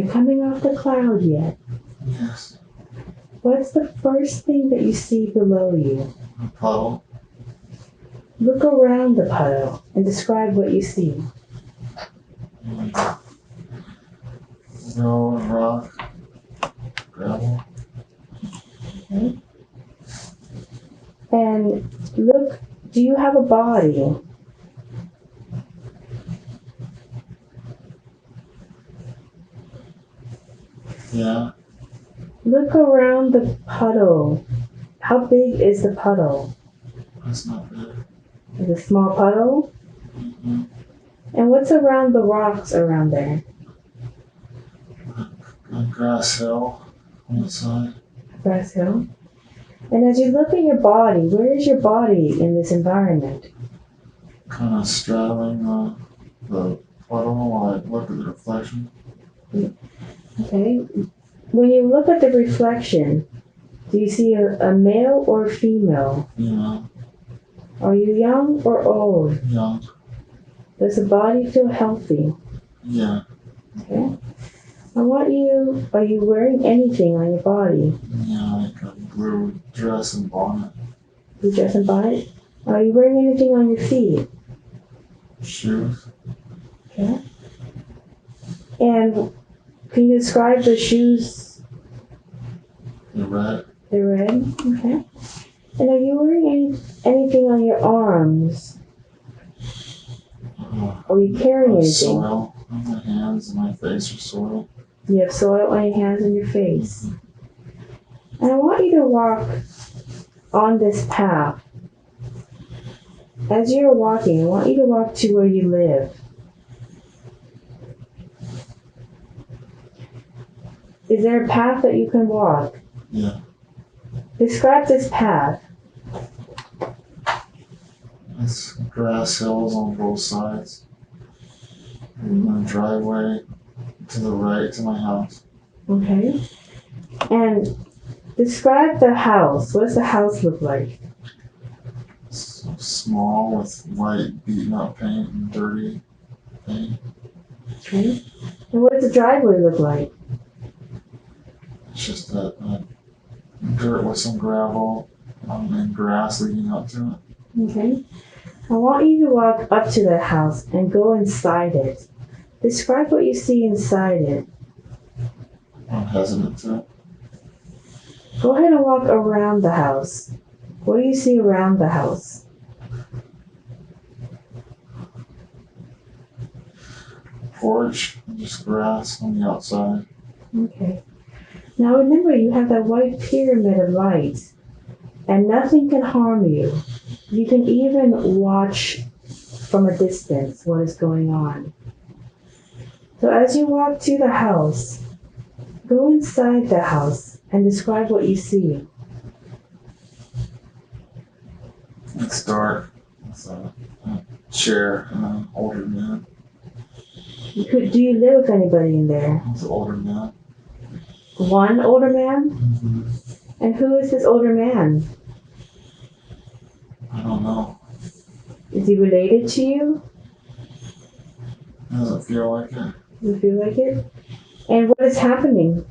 you're coming off the cloud yet. Yes. What's the first thing that you see below you? A puddle. Look around the puddle and describe what you see. No rock. Gravel. Okay. And look, do you have a body? Yeah. Look around the puddle. How big is the puddle? That's not big. Is it a small puddle? Mm-hmm. And what's around the rocks around there? A grass hill on the side. Grass hill. And as you look at your body, where is your body in this environment? Kind of straddling the puddle while I look at the reflection. Okay. When you look at the reflection, do you see a male or a female? Yeah. Are you young or old? Young. Does the body feel healthy? Yeah. Okay. Are you wearing anything on your body? Yeah, like a blue dress and bonnet. Blue dress and bonnet? Are you wearing anything on your feet? Shoes. Okay. And can you describe the shoes? They're red. They're red? Okay. And are you wearing anything on your arms? Are you carrying anything? Soil on my hands and my face are soil. You have soil on your hands and your face. And I want you to walk on this path. As you're walking, I want you to walk to where you live. Is there a path that you can walk? Yeah. Describe this path. It's grass hills on both sides. And a driveway to the right to my house. Okay. And describe the house. What does the house look like? It's small with white beaten up paint and dirty paint. Okay. And what does the driveway look like? It's just that dirt with some gravel and grass leading up to it. Okay. I want you to walk up to the house and go inside it. Describe what you see inside it. I'm hesitant to it. Go ahead and walk around the house. What do you see around the house? Porch, and just grass on the outside. Okay. Now remember, you have that white pyramid of light, and nothing can harm you. You can even watch from a distance what is going on. So as you walk to the house, go inside the house and describe what you see. It's dark. It's a chair and an older man. Do you live with anybody in there? It's an older man. One older man? Mm-hmm. And who is this older man? I don't know. Is he related to you? Doesn't feel like it. Do you feel like it? And what is happening?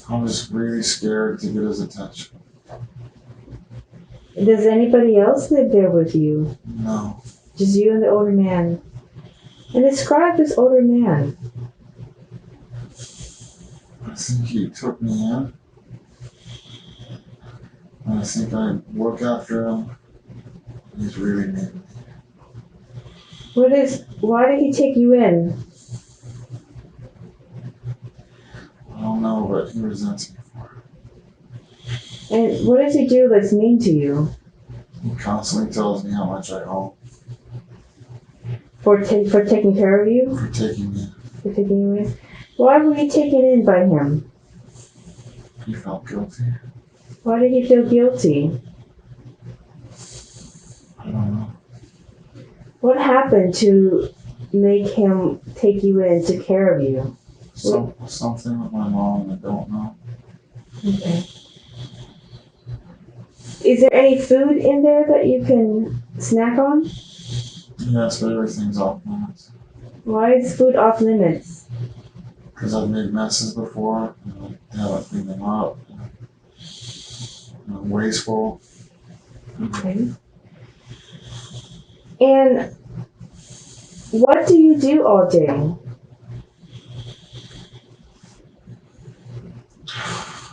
I'm just really scared to get his attention. Does anybody else live there with you? No. Just you and the older man. And describe this older man. I think he took me in. And I think I look after him. He's really mean. Why did he take you in? I don't know, but he resents me for it. And what does he do that's mean to you? He constantly tells me how much I owe For taking care of you? for taking me in. For taking you in? Why were you taken in by him? He felt guilty. Why did he feel guilty? I don't know. What happened to make him take you in, take care of you? Something with my mom I don't know. Okay. Is there any food in there that you can snack on? Yes, but everything's off limits. Why is food off limits? Because I've made messes before, and I haven't cleaned them up. And I'm wasteful. Okay. And what do you do all day?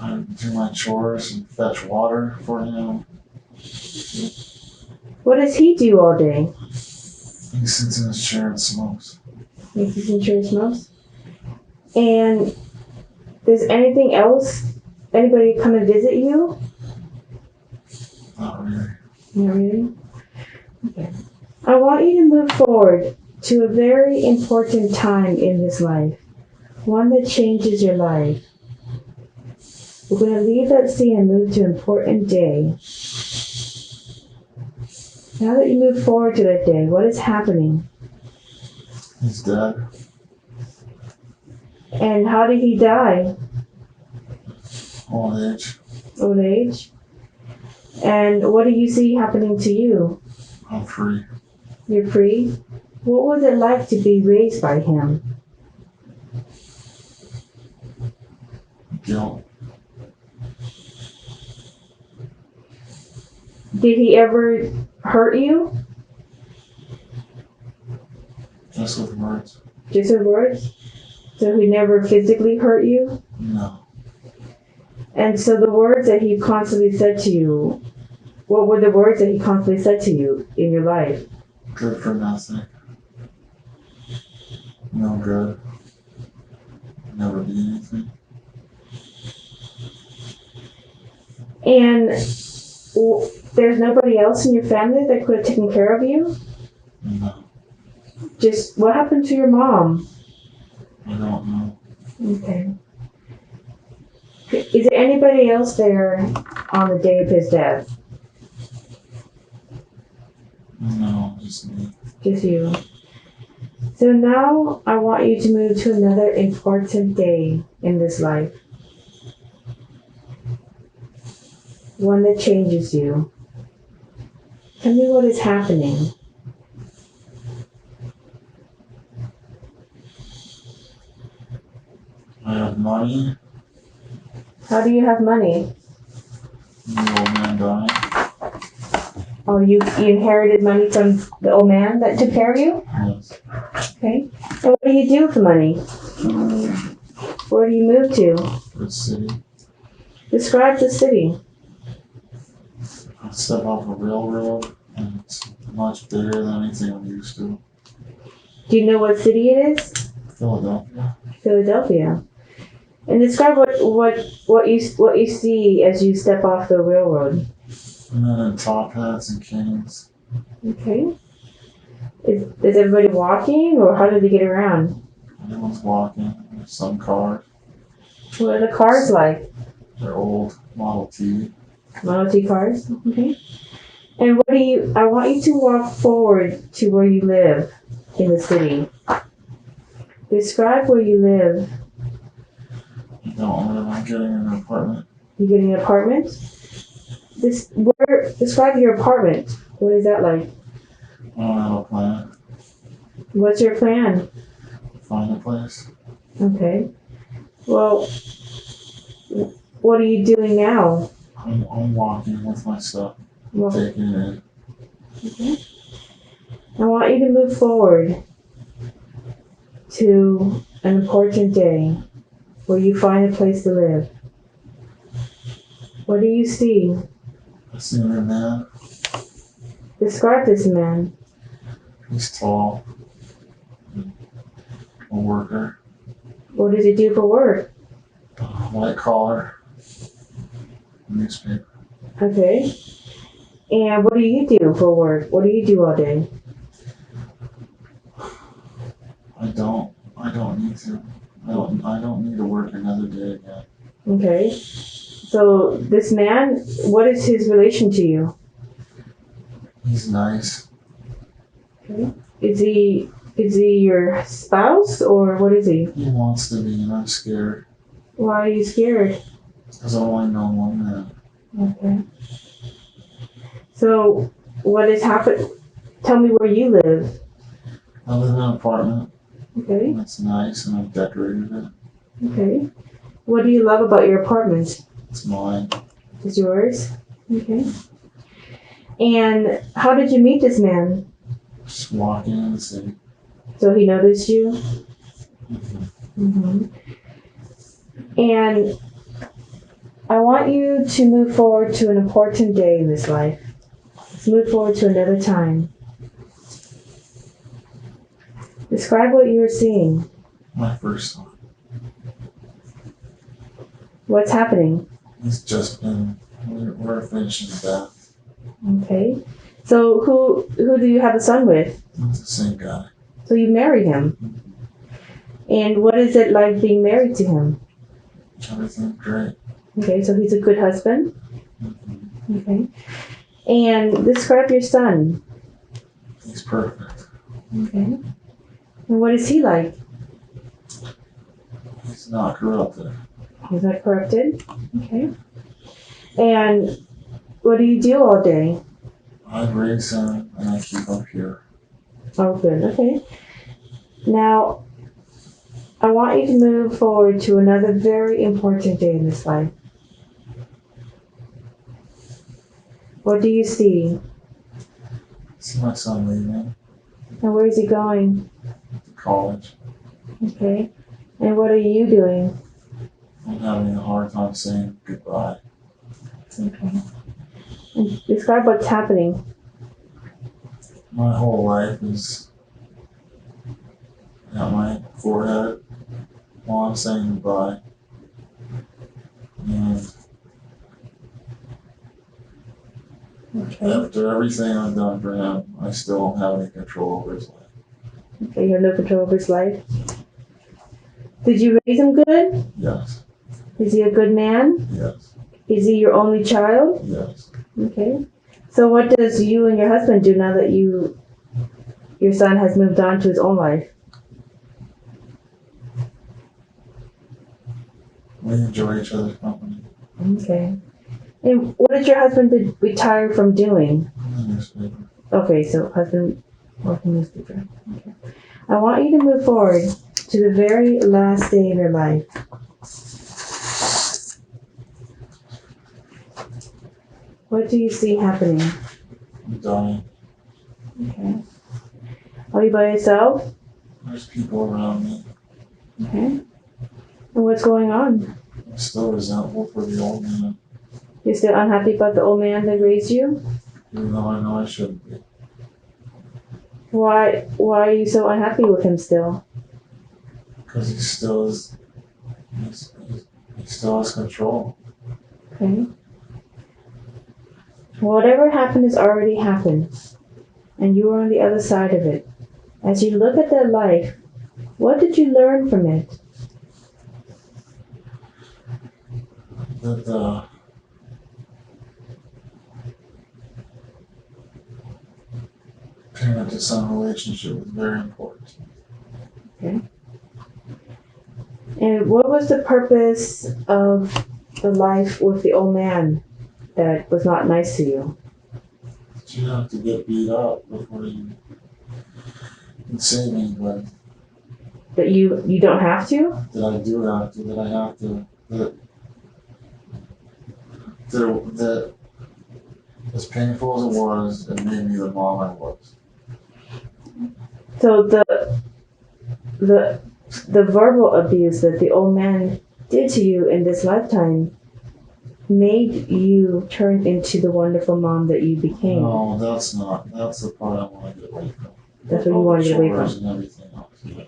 I do my chores and fetch water for him. What does he do all day? He sits in his chair and smokes. Makes his insurance most. And does anything else, anybody come and visit you? Not really. Not really? Okay. I want you to move forward to a very important time in this life. One that changes your life. We're going to leave that scene and move to an important day. Now that you move forward to that day, what is happening? He's dead. And how did he die? Old age. Old age? And what do you see happening to you? I'm free. You're free? What was it like to be raised by him? Guilt. Did he ever hurt you? Just with words. Just with words? So he never physically hurt you? No. And so the words that he constantly said to you, what were the words that he constantly said to you in your life? Good for nothing. No good. Never be anything. And there's nobody else in your family that could have taken care of you? No. Just, what happened to your mom? I don't know. Okay. Is there anybody else there on the day of his death? No, just me. Just you. So now I want you to move to another important day in this life. One that changes you. Tell me what is happening. I have money. How do you have money? The old man died. Oh, you inherited money from the old man that took care of you? Yes. Okay. And what do you do with the money? Where do you move to? Good city. Describe the city. I step off a railroad, and it's much bigger than anything I'm used to. Do you know what city it is? Philadelphia. Philadelphia. And describe what you see as you step off the railroad. Men in top hats and canes. Okay. Is everybody walking, or how do they get around? Everyone's walking. There's some cars. What are the cars like? They're old Model T. Model T cars? Okay. And I want you to walk forward to where you live in the city. Describe where you live. I don't live. I'm getting an apartment. You getting an apartment? Describe your apartment. What is that like? I don't have a plan. What's your plan? Find a place. Okay. Well, what are you doing now? I'm walking with my stuff. Well, Taking it in. okay. I want you to move forward to an important day where you find a place to live. What do you see? I see a man. Describe this man. He's tall. A worker. What does he do for work? White collar. Newspaper. Okay. And what do you do for work? What do you do all day? I don't need to. I don't need to work another day again. Okay. So this man, what is his relation to you? He's nice. Okay. Is he your spouse, or what is he? He wants to be, and I'm scared. Why are you scared? Because I only know one man. Okay. So what has happened? Tell me where you live. I live in an apartment. Okay. It's nice, and I've decorated it. Okay. What do you love about your apartment? It's mine. It's yours? Okay. And how did you meet this man? Just walking in the city. So he noticed you? Mm-hmm. And I want you to move forward to an important day in this life. Let's move forward to another time. Describe what you're seeing. My first son. What's happening? He's just been, we're finishing the bath. Okay. So who do you have a son with? It's the same guy. So you married him. And what is it like being married to him? Everything's great. Okay, so he's a good husband. Mm-hmm. Okay. And describe your son. He's perfect. Okay. And what is he like? He's not corrupted. He's not corrupted. Okay. And what do you do all day? I raise him and I keep him pure. Oh, good. Okay. Now, I want you to move forward to another very important day in this life. What do you see? See my son leaving And where is he going? to college. Okay. And what are you doing? I'm having a hard time saying goodbye. Okay. And describe what's happening. My whole life is at my forehead while I'm saying goodbye. And Okay. after everything I've done for him, I still don't have any control over his life. Okay, you have no control over his life. Did you raise him good? Yes. Is he a good man? Yes. Is he your only child? Yes. Okay. So what does you and your husband do now that your son has moved on to his own life? We enjoy each other's company. Okay. And what did your husband retire from doing? In the newspaper. Okay, so husband working newspaper. Okay. I want you to move forward to the very last day of your life. What do you see happening? I'm dying. Okay. Are you by yourself? There's people around me. Okay. And what's going on? I'm still resentful for the old man, You're still unhappy about the old man that raised you? even though I know I shouldn't be. Why are you so unhappy with him still? Because he still has control. Okay. Whatever happened has already happened, and you are on the other side of it. As you look at that life, what did you learn from it? That parent to son relationship is very important. Okay. And what was the purpose of the life with the old man that was not nice to you? But you have to get beat up before you can save anybody. That you don't have to? That I do have to, that I have to, that as painful as it was, it made me the mom I was. So the verbal abuse that the old man did to you in this lifetime made you turn into the wonderful mom that you became. No, that's the part I want to get away from. That's what you want to get away from. And everything else. Yeah.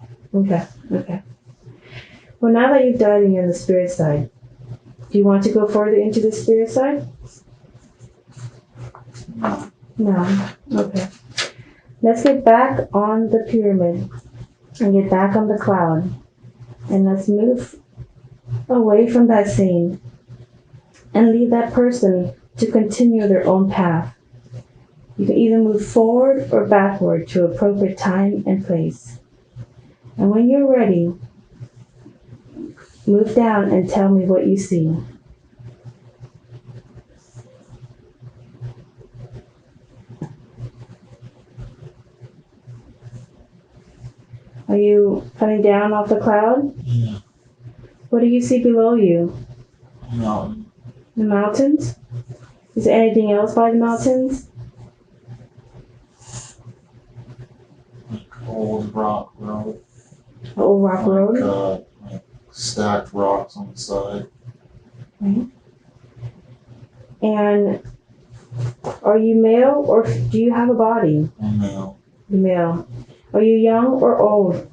Okay. Well, now that you've died and you're on the spirit side, do you want to go further into the spirit side? No. Okay. Let's get back on the pyramid and get back on the cloud. And let's move away from that scene and leave that person to continue their own path. You can either move forward or backward to appropriate time and place. And when you're ready, move down and tell me what you see. Are you coming down off the cloud? Yeah. What do you see below you? Mountain. The mountains? Is there anything else by the mountains? Like old rock road. The old rock road? Like stacked rocks on the side. Okay. And are you male or do you have a body? I'm male. You're male. Are you young or old?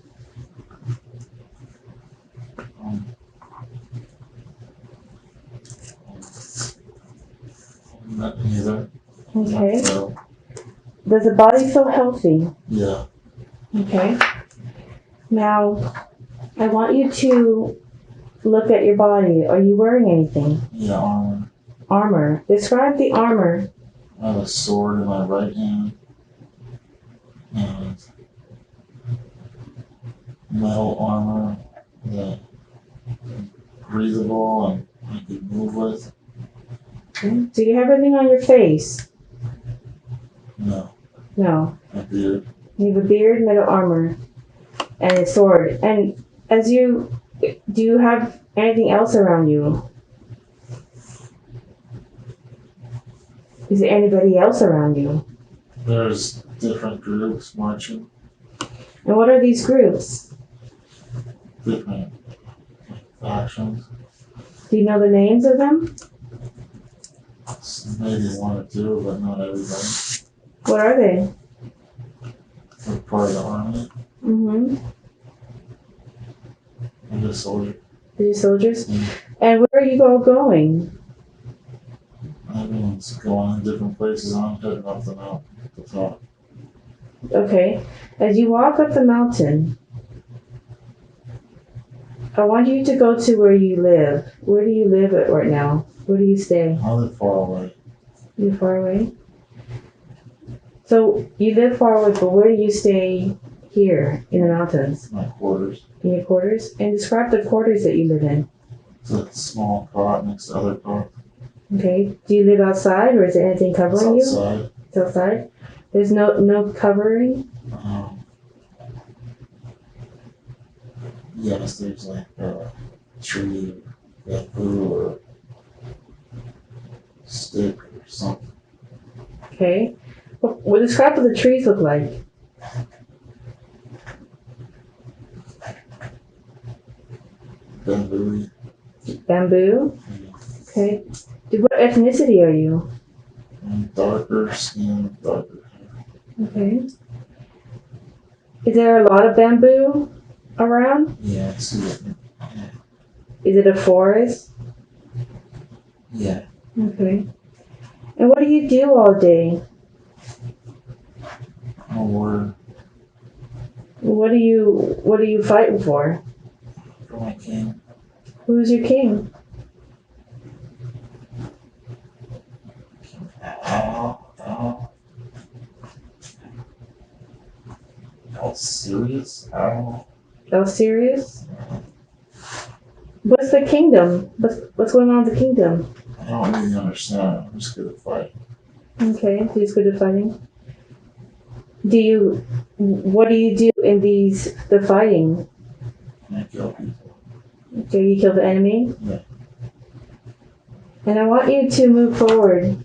Not neither. Okay. No. Does the body feel healthy? Yeah. Okay. Now, I want you to look at your body. Are you wearing anything? Yeah, armor. Armor. Describe the armor. I have a sword in my right hand. And metal armor that is breathable and I can move with. Okay. Do you have anything on your face? No. No. A beard. You have a beard, metal armor, and a sword. And do you have anything else around you? Is there anybody else around you? There's different groups marching. And what are these groups? Different factions. Do you know the names of them? Maybe one or two, but not everybody. What are they? We're part of the army. Mm-hmm. I'm just a soldier. Are you soldiers? Mm. And where are you all going? Everyone's going in different places. I'm heading up the mountain at the top. Okay. As you walk up the mountain, I want you to go to where you live. Where do you live at right now? Where do you stay? I live far away. You're far away? So you live far away, but where do you stay here in the mountains? My quarters. In your quarters? And describe the quarters that you live in. It's a small cot next to other cots. Okay. Do you live outside or is there anything covering It's you? outside. It's outside? There's no covering? Yes, there's like a tree, bamboo, or stick or something. Okay. Well, describe what the trees look like. Bamboo. Bamboo? Okay. What ethnicity are you? And darker skin, darker hair. Okay. Is there a lot of bamboo around? Yeah, I see it. Is it a forest? Yeah. Okay. And what do you do all day? A word What are you fighting for? for my king. Who's your king? Alserius? Alserius? What's the kingdom? What's going on in the kingdom? I don't really understand. I'm just good at fighting. Okay, so he's good at fighting. What do you do in the fighting? I kill people. Okay, you kill the enemy? Yeah. And I want you to move forward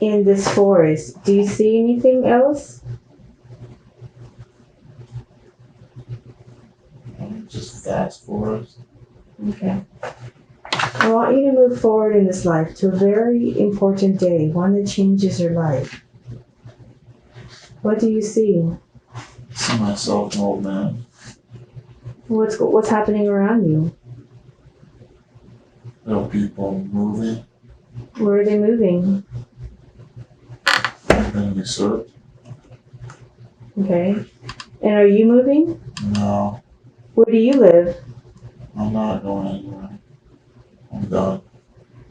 in this forest. Do you see anything else? Just fast forest. Okay. I want you to move forward in this life to a very important day, one that changes your life. What do you see? I see myself, an old man. What's happening around you? There are people moving. Where are they moving? I've been usurped. Okay. And are you moving? No, Where do you live? I'm not going anywhere. I'm done.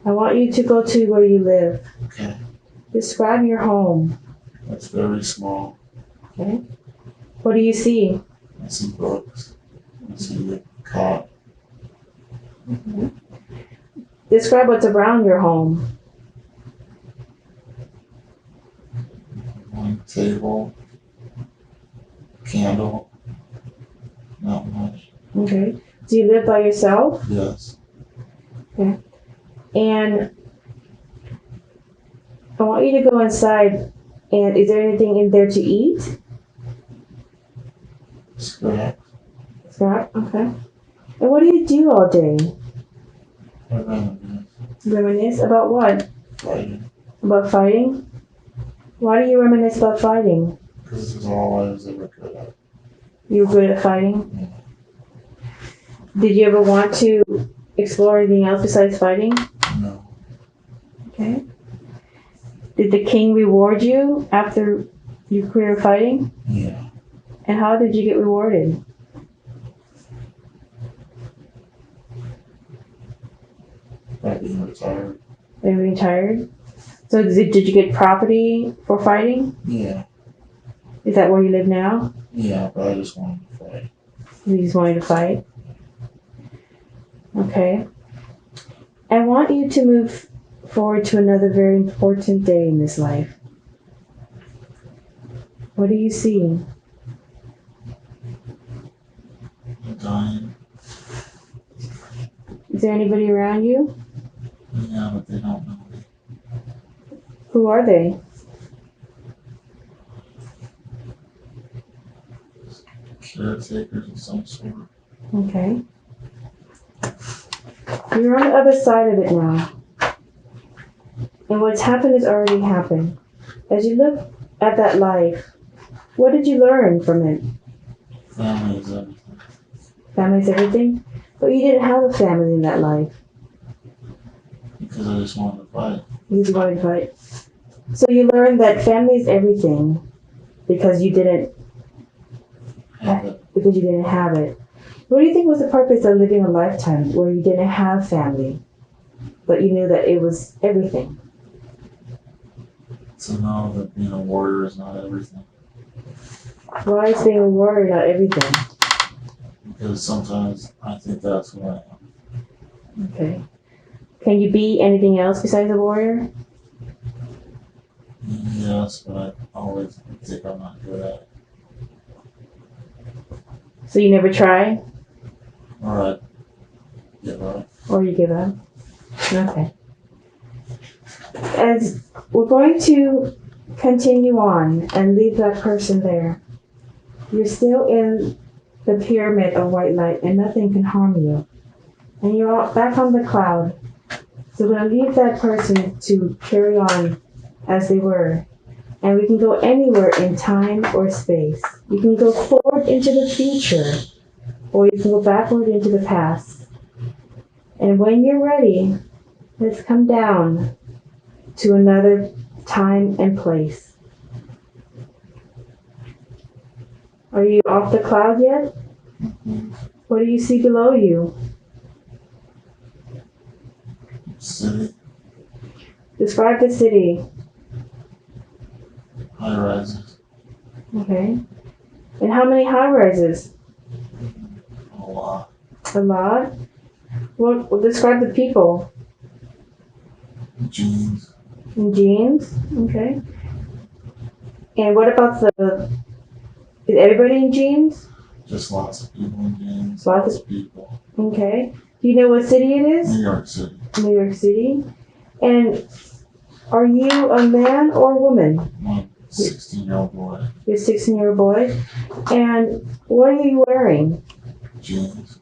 I want you to go to where you live. Okay. Describe your home. That's very small. Okay. What do you see? I see books. I see a cot. Describe what's around your home. One table. Candle. Not much. Okay. Do you live by yourself? Yes. Okay. And I want you to go inside. And is there anything in there to eat? Scrap. Scrap? Okay. And what do you do all day? I reminisce. Reminisce about what? Fighting. About fighting? Why do you reminisce about fighting? Because it's all I was ever good at. You were good at fighting? Did you ever want to explore anything else besides fighting? No. Okay. Did the king reward you after your career of fighting? Yeah. And how did you get rewarded? By being retired. By being tired? So did you get property for fighting? Yeah. Is that where you live now? Yeah, but I just wanted to fight. You just wanted to fight? Okay. I want you to move forward to another very important day in this life. What do you see? I'm dying. Is there anybody around you? Yeah, but they don't know me. Who are they? Caretakers of some sort. Okay. You're on the other side of it now. And what's happened has already happened. As you look at that life, what did you learn from it? Family is everything. Family's everything? But you didn't have a family in that life. Because I just wanted to fight. You just wanted to fight. So you learned that family is everything because you didn't Have it. because you didn't have it. What do you think was the purpose of living a lifetime where you didn't have family, but you knew that it was everything? To know that being a warrior is not everything. Why is being a warrior not everything? Because sometimes I think that's who I am. Okay. Can you be anything else besides a warrior? Yes, but I always think I'm not good at it. So you never try? Alright. Give up. Or you give up? Okay. As we're going to continue on and leave that person there, you're still in the pyramid of white light and nothing can harm you. And you're back on the cloud. So we're going to leave that person to carry on as they were. And we can go anywhere in time or space. You can go forward into the future, or you can go backward into the past. And when you're ready, let's come down to another time and place. Are you off the cloud yet? What do you see below you? City. Describe the city. High rises. Okay. And how many high rises? A lot. A lot? Well, describe the people. Jeans. In jeans? Okay. And what about is everybody in jeans? Just lots of people in jeans. Lots of people. Okay. Do you know what city it is? New York City. New York City. And are you a man or a woman? I'm a 16-year-old boy. You're a 16-year-old boy. And what are you wearing? Jeans.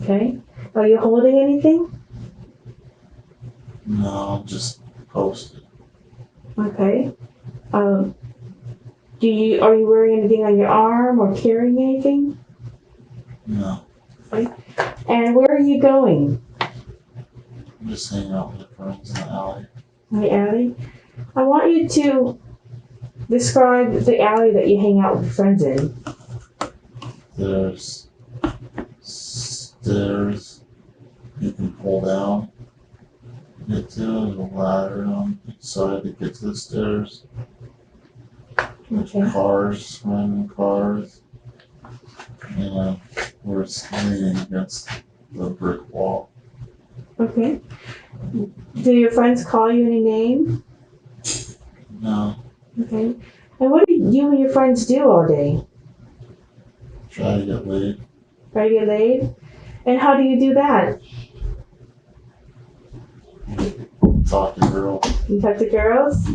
Okay. Are you holding anything? No, just posted. Okay. Are you wearing anything on your arm or carrying anything? No. Okay. And where are you going? I'm just hanging out with friends in the alley. In the alley? I want you to describe the alley that you hang out with friends in. There's stairs you can pull down, get to, there's a ladder on each side to get to the stairs. There's Okay. cars, random cars. And we're leaning against the brick wall. Okay. Do your friends call you any name? No, Okay. And what do you and your friends do all day? try to get laid. Try to get laid? And how do you do that? Talk to girls. You talk to girls?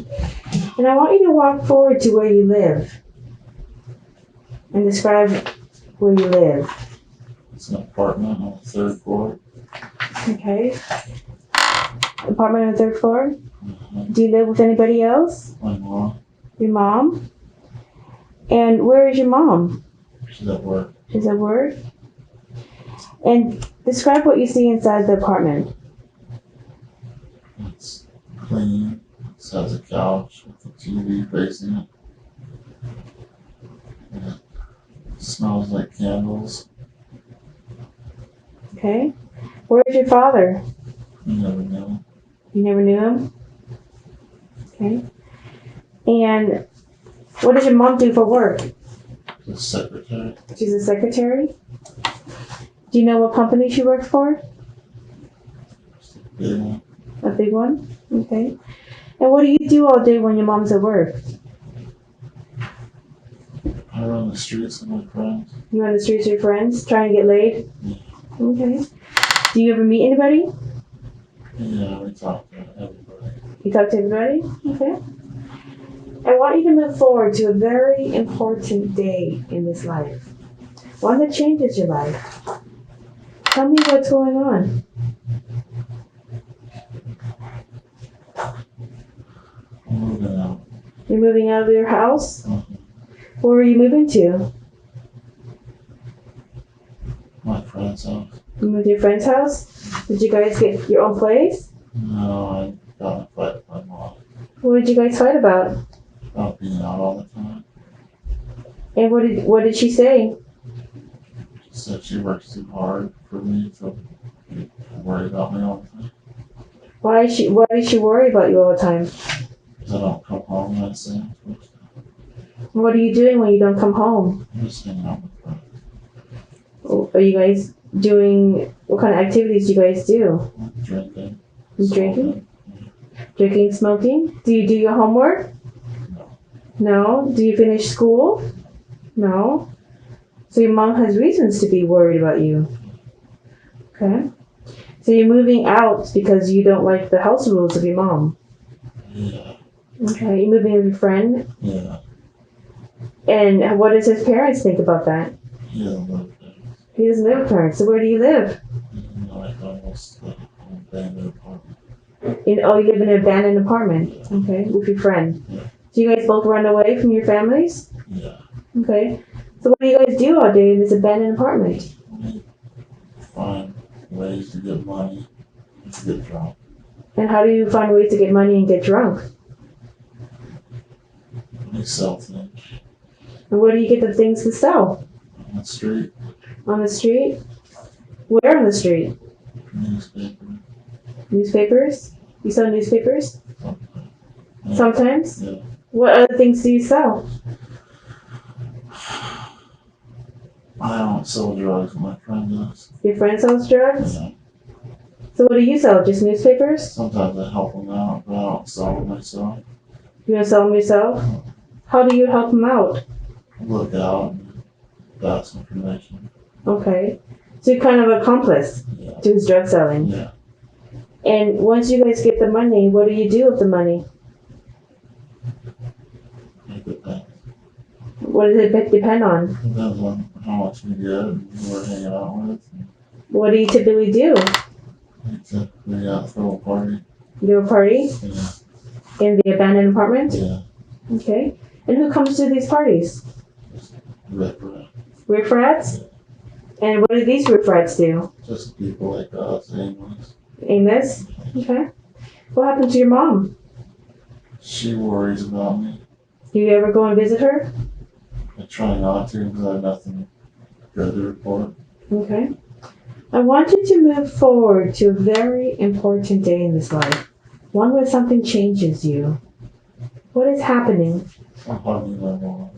And I want you to walk forward to where you live. And describe where you live. It's an apartment on the 3rd floor. Okay. Apartment on the 3rd floor? Mm-hmm. Do you live with anybody else? My mom. Your mom? And where is your mom? She's at work. She's at work? And describe what you see inside the apartment. It's clean. It has a couch with a TV facing it. And it smells like candles. Okay. Where's your father? You never know. You never knew him? Okay. And what does your mom do for work? The secretary. She's a secretary? Do you know what company she works for? Big one. A big one? Okay. And what do you do all day when your mom's at work? I run the streets with my friends. You on the streets with your friends, trying to get laid? Yeah. Okay. Do you ever meet anybody? Yeah, we talk to everybody. You talk to everybody? Okay. I want you to move forward to a very important day in this life. One that changes your life. Tell me what's going on. I'm moving out. You're moving out of your house? Mhm. Where are you moving to? My friend's house. You moved to your friend's house? Did you guys get your own place? No, I got in a fight with my mom. What did you guys fight about? About being out all the time. And what did she say? She said she works too hard for me to worry about me all the time. Why is she worry about you all the time? Because I don't come home when I say I'm supposed to. What are you doing when you don't come home? I'm just hanging out with friends. Are you guys doing, what kind of activities do you guys do? Drinking. Drinking? Drinking, smoking? Do you do your homework? No. Do you finish school? No. So your mom has reasons to be worried about you. Okay. So you're moving out because you don't like the house rules of your mom. Yeah. Okay. You're moving with your friend. Yeah. And what does his parents think about that? He doesn't live there. He doesn't live with parents. So where do you live? Like almost like an abandoned apartment. You live in an abandoned apartment. Okay. With your friend. Yeah. Do you guys both run away from your families? Yeah. Okay. So what do you guys do all day in this abandoned apartment? We find ways to get money, to get drunk. And how do you find ways to get money and get drunk? We sell things And where do you get the things to sell? on the street, On the street? Where on the street? newspaper, Newspapers? You sell newspapers? something. Yeah. Sometimes? Yeah. What other things do you sell? I don't sell drugs, my friend does. Your friend sells drugs? Yeah. So what do you sell? Just newspapers? Sometimes I help them out, but I don't sell them myself. You gonna sell them yourself? How do you help them out? Look out and pass information. Okay. So you're kind of an accomplice Yeah. to his drug selling. Yeah. And once you guys get the money, what do you do with the money? It depends. What does it depend on? Depends on how much we get and who we're hanging out with. What do you typically do? We typically throw a party. You do a party Yeah. in the abandoned apartment? Yeah. Okay. And who comes to these parties? Riff-raff. Riff-rats? And what do these riff-rats do? Just people like us, aimless. Amos? Okay. What happened to your mom? She worries about me. Do you ever go and visit her? I try not to because I have nothing good to report. Okay. I want you to move forward to a very important day in this life. One where something changes you. What is happening? I'm hugging my mom.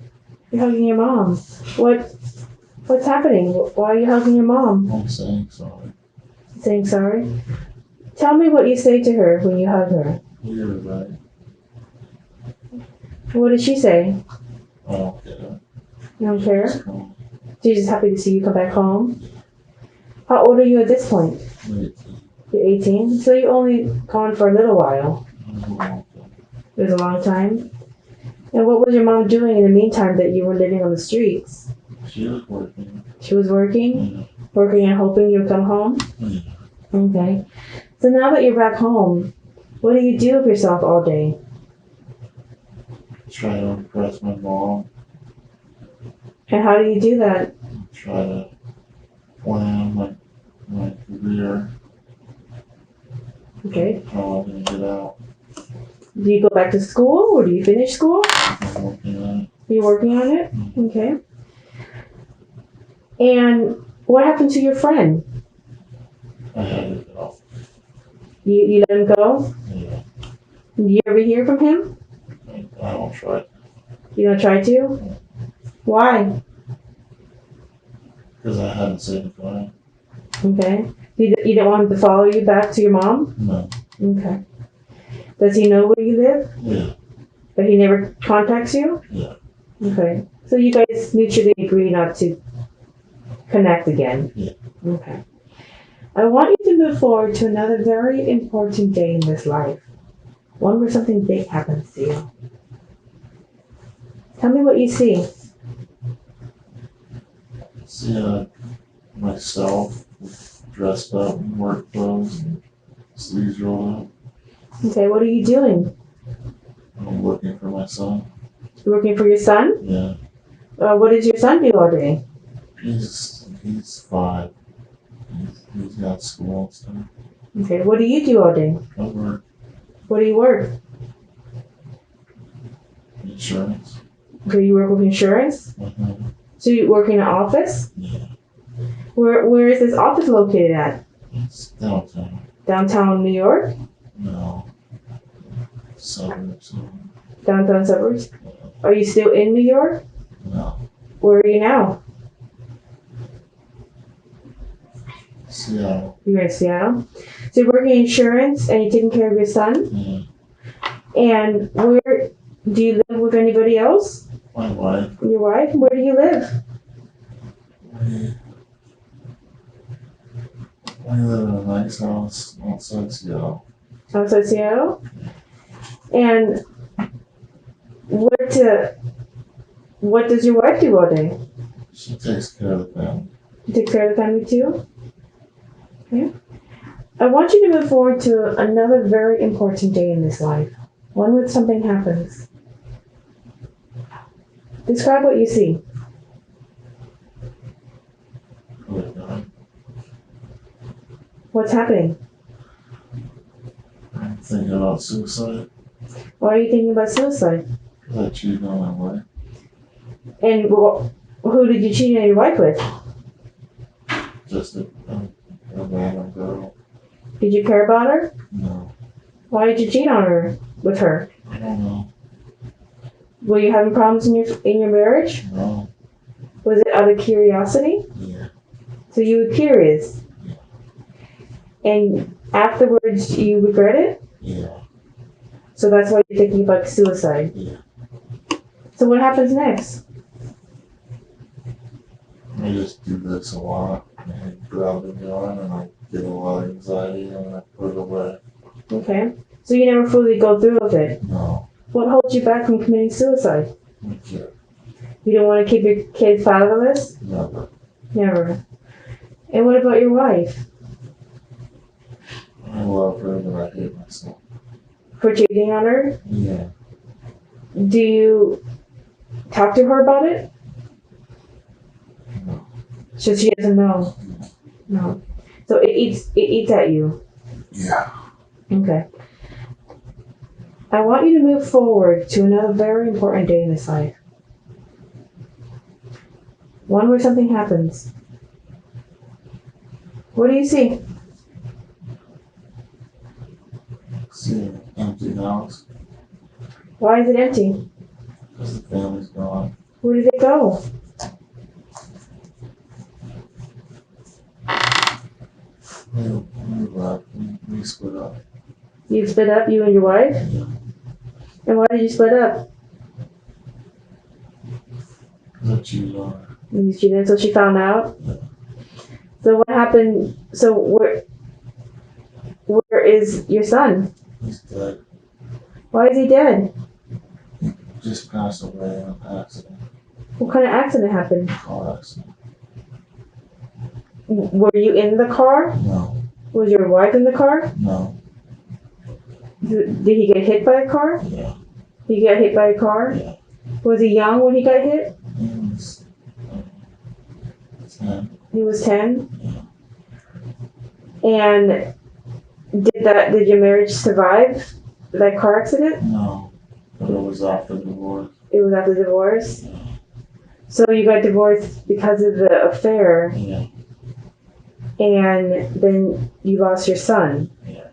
You're hugging your mom. What's happening? Why are you hugging your mom? I'm saying sorry. Saying sorry? Tell me what you say to her when you hug her. You're right. What did she say? I don't care. You don't care? Just come. She's just happy to see you come back home. How old are you at this point? 18. You're 18? So you only gone for a little while. It was a long time. And what was your mom doing in the meantime that you were living on the streets? She was working. She was working? Yeah. Working and hoping you'd come home? Yeah. Okay. So now that you're back home, what do you do with yourself all day? Try to impress my mom. And how do you do that? Try to plan my career. Okay. How I'm going to get out. Do you go back to school or do you finish school? I'm working on it. You're working on it? Okay. And what happened to your friend? I had to go. You let him go? Yeah. Do you ever hear from him? I don't try. You don't try to? Why? Because I hadn't seen it going. Okay. You didn't want him to follow you back to your mom? No. Okay. Does he know where you live? Yeah. But he never contacts you? Yeah. Okay. So you guys mutually agree not to connect again? Yeah. Okay. I want you to move forward to another very important day in this life. One where something big happens to you. Tell me what you see. See myself dressed up in work clothes and sleeves rolled up. Okay, what are you doing? I'm looking for my son. You're working for your son? Yeah. What does your son do all day? He's 5. He's got school and stuff. Okay, what do you do all day? I work What do you work? insurance. Okay, you work with insurance? Uh-huh. So you work in an office? Yeah. Where is this office located at? It's downtown. Downtown New York? No. Suburbs. Downtown suburbs? Are you still in New York? No. Where are you now? Seattle. You're in Seattle. So you're working insurance and you're taking care of your son? Yeah. And where do you live with anybody else? My wife. Your wife? Where do you live? I live in a nice house outside Seattle. Outside Seattle? And what does your wife do all day? She takes care of the family. You take care of the family too? Okay. I want you to move forward to another very important day in this life. One where something happens. Describe what you see. What's happening? I'm thinking about suicide. Why are you thinking about suicide? Because I cheated on my wife. And who did you cheat on your wife with? Just a random girl. Did you care about her? No. Why did you cheat on her with her? I don't know. Were you having problems in your marriage? No. Was it out of curiosity? Yeah. So you were curious? And afterwards you regret it? Yeah. So that's why you're thinking about suicide? Yeah. So what happens next? I just do this a lot. I grab the gun and I get a lot of anxiety and I put it away. Okay. So you never fully go through with it? No. What holds you back from committing suicide? My kid. You don't want to keep your kid fatherless? Never. Never. And what about your wife? I love her, but I hate myself. For cheating on her? Yeah. Do you talk to her about it? No. So she doesn't know? No. So it eats at you? Yeah. Okay. I want you to move forward to another very important day in this life. One where something happens. What do you see? See an empty house Why is it empty? because the family's gone. Where did it go? We split up. You split up, you and your wife? Yeah. And why did you split up? Because I cheated on her. You cheated, so she found out? Yeah. So what happened? So where is your son? He's dead. Why is he dead? Just passed away in an accident. What kind of accident happened? Car accident. Were you in the car? No. Was your wife in the car? No. Did he get hit by a car? Yeah. He got hit by a car? Yeah. Was he young when he got hit? He was 10. He was 10? And did your marriage survive that car accident? No. But it was after divorce. It was after divorce? Yeah. So you got divorced because of the affair, Yeah. and then you lost your son. Yeah.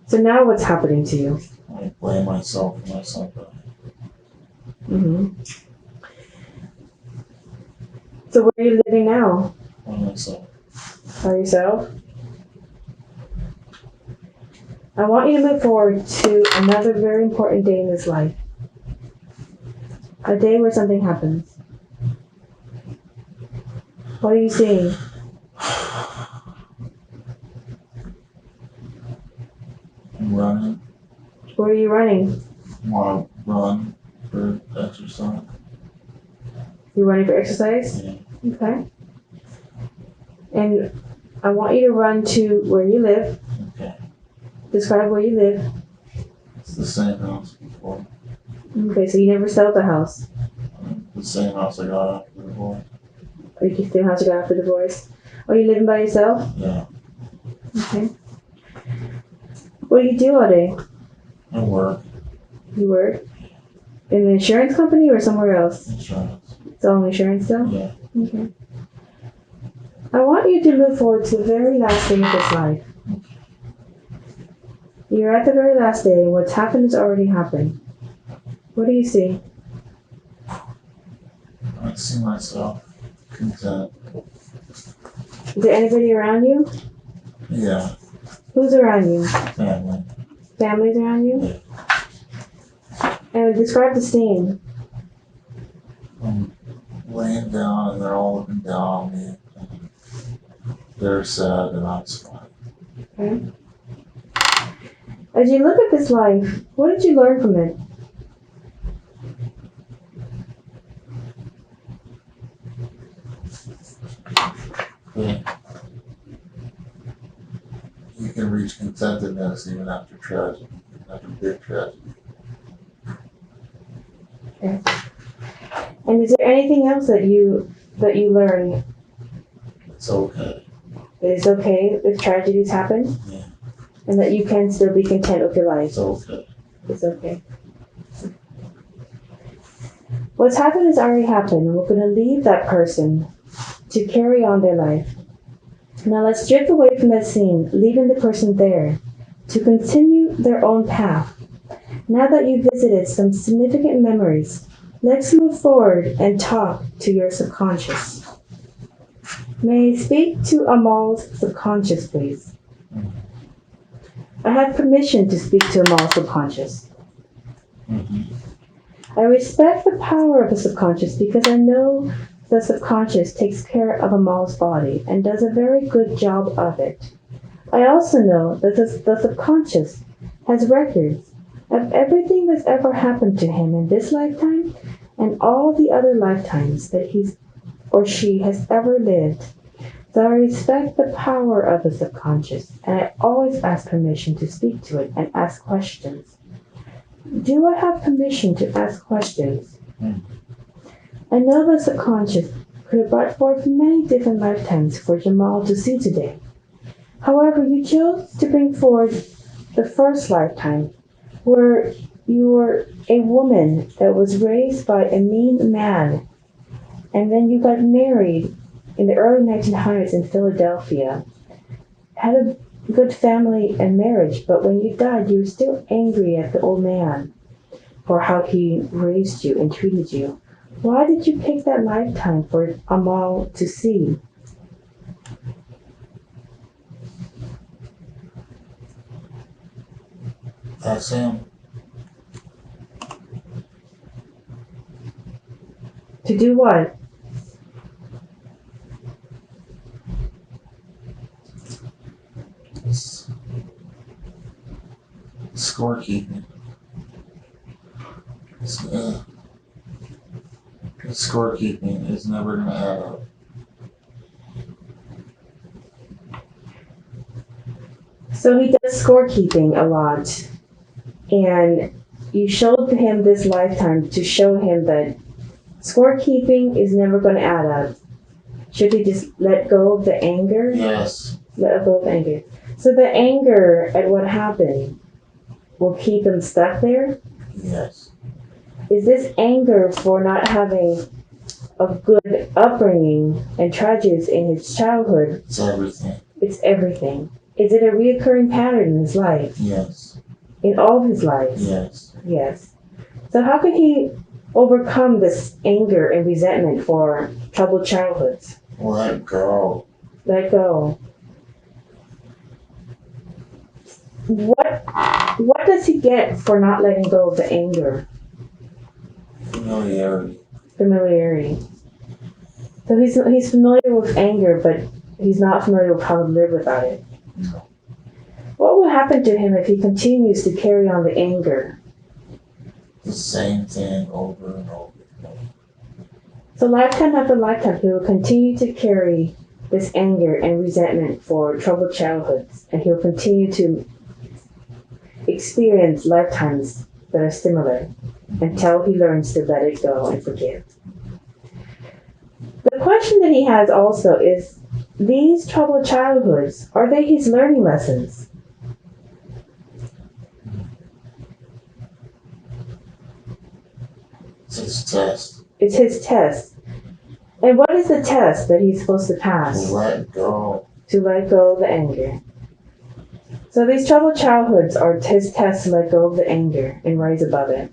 So now what's happening to you? I blame myself for my son dying. Mm-hmm. So where are you living now? By myself. By yourself? I want you to move forward to another very important day in this life. A day where something happens. What are you seeing? I'm running. Where are you running? I want to run for exercise. You're running for exercise? Yeah. Okay. And I want you to run to where you live. Okay. Describe where you live. It's the same house before. Okay, so you never sold the house. The same house I got after the divorce. Or you keep the house you got after divorce. Are you living by yourself? Yeah. Okay. What do you do all day? I work. You work? In an insurance company or somewhere else? Insurance. It's all insurance still? Yeah. Okay. I want you to move forward to the very last day of this life. You're at the very last day, and what's happened has already happened. What do you see? I see myself content. Is there anybody around you? Yeah. Who's around you? Family. Families around you? Yeah. And describe the scene. I'm laying down and they're all looking down on me. They're sad and I'm smiling. Okay. As you look at this life, what did you learn from it? Yeah. You can reach contentedness even after tragedy, even after big tragedy. Okay. And is there anything else that you learned? It's okay. That it's okay if tragedies happen? Yeah. And that you can still be content with your life? It's okay. It's okay. What's happened has already happened, and we're going to leave that person to carry on their life. Now let's drift away from that scene, leaving the person there to continue their own path. Now that you've visited some significant memories, let's move forward and talk to your subconscious. May I speak to Amal's subconscious, please? I have permission to speak to Amal's subconscious. Mm-hmm. I respect the power of the subconscious because I know the subconscious takes care of Amal's body and does a very good job of it. I also know that the subconscious has records of everything that's ever happened to him in this lifetime and all the other lifetimes that he's or she has ever lived. So I respect the power of the subconscious, and I always ask permission to speak to it and ask questions. Do I have permission to ask questions? I know the subconscious could have brought forth many different lifetimes for Jamal to see today. However, you chose to bring forward the first lifetime, where you were a woman that was raised by a mean man, and then you got married in the early 1900s in Philadelphia. Had a good family and marriage, but when you died, you were still angry at the old man for how he raised you and treated you. Why did you pick that lifetime for Amal to see? That's him. To do what? scorekeeping. Scorekeeping is never going to add up. So he does scorekeeping a lot. And you showed him this lifetime to show him that scorekeeping is never going to add up. Should he just let go of the anger? Yes. Let go of the anger. So the anger at what happened will keep him stuck there? Yes. Is this anger for not having a good upbringing and tragedies in his childhood? It's everything. It's everything. Is it a reoccurring pattern in his life? Yes. In all of his life? Yes. Yes. So how can he overcome this anger and resentment for troubled childhoods? Let go. Let go. What does he get for not letting go of the anger? Familiarity. Familiarity. So he's familiar with anger, but he's not familiar with how to live without it. No. What will happen to him if he continues to carry on the anger? The same thing over and over. So lifetime after lifetime, he will continue to carry this anger and resentment for troubled childhoods, and he'll continue to experience lifetimes that are similar until he learns to let it go and forgive. The question that he has also is, these troubled childhoods, are they his learning lessons? It's his test. It's his test. And what is the test that he's supposed to pass? To let go. To let go of the anger. So these troubled childhoods are his test to let go of the anger and rise above it.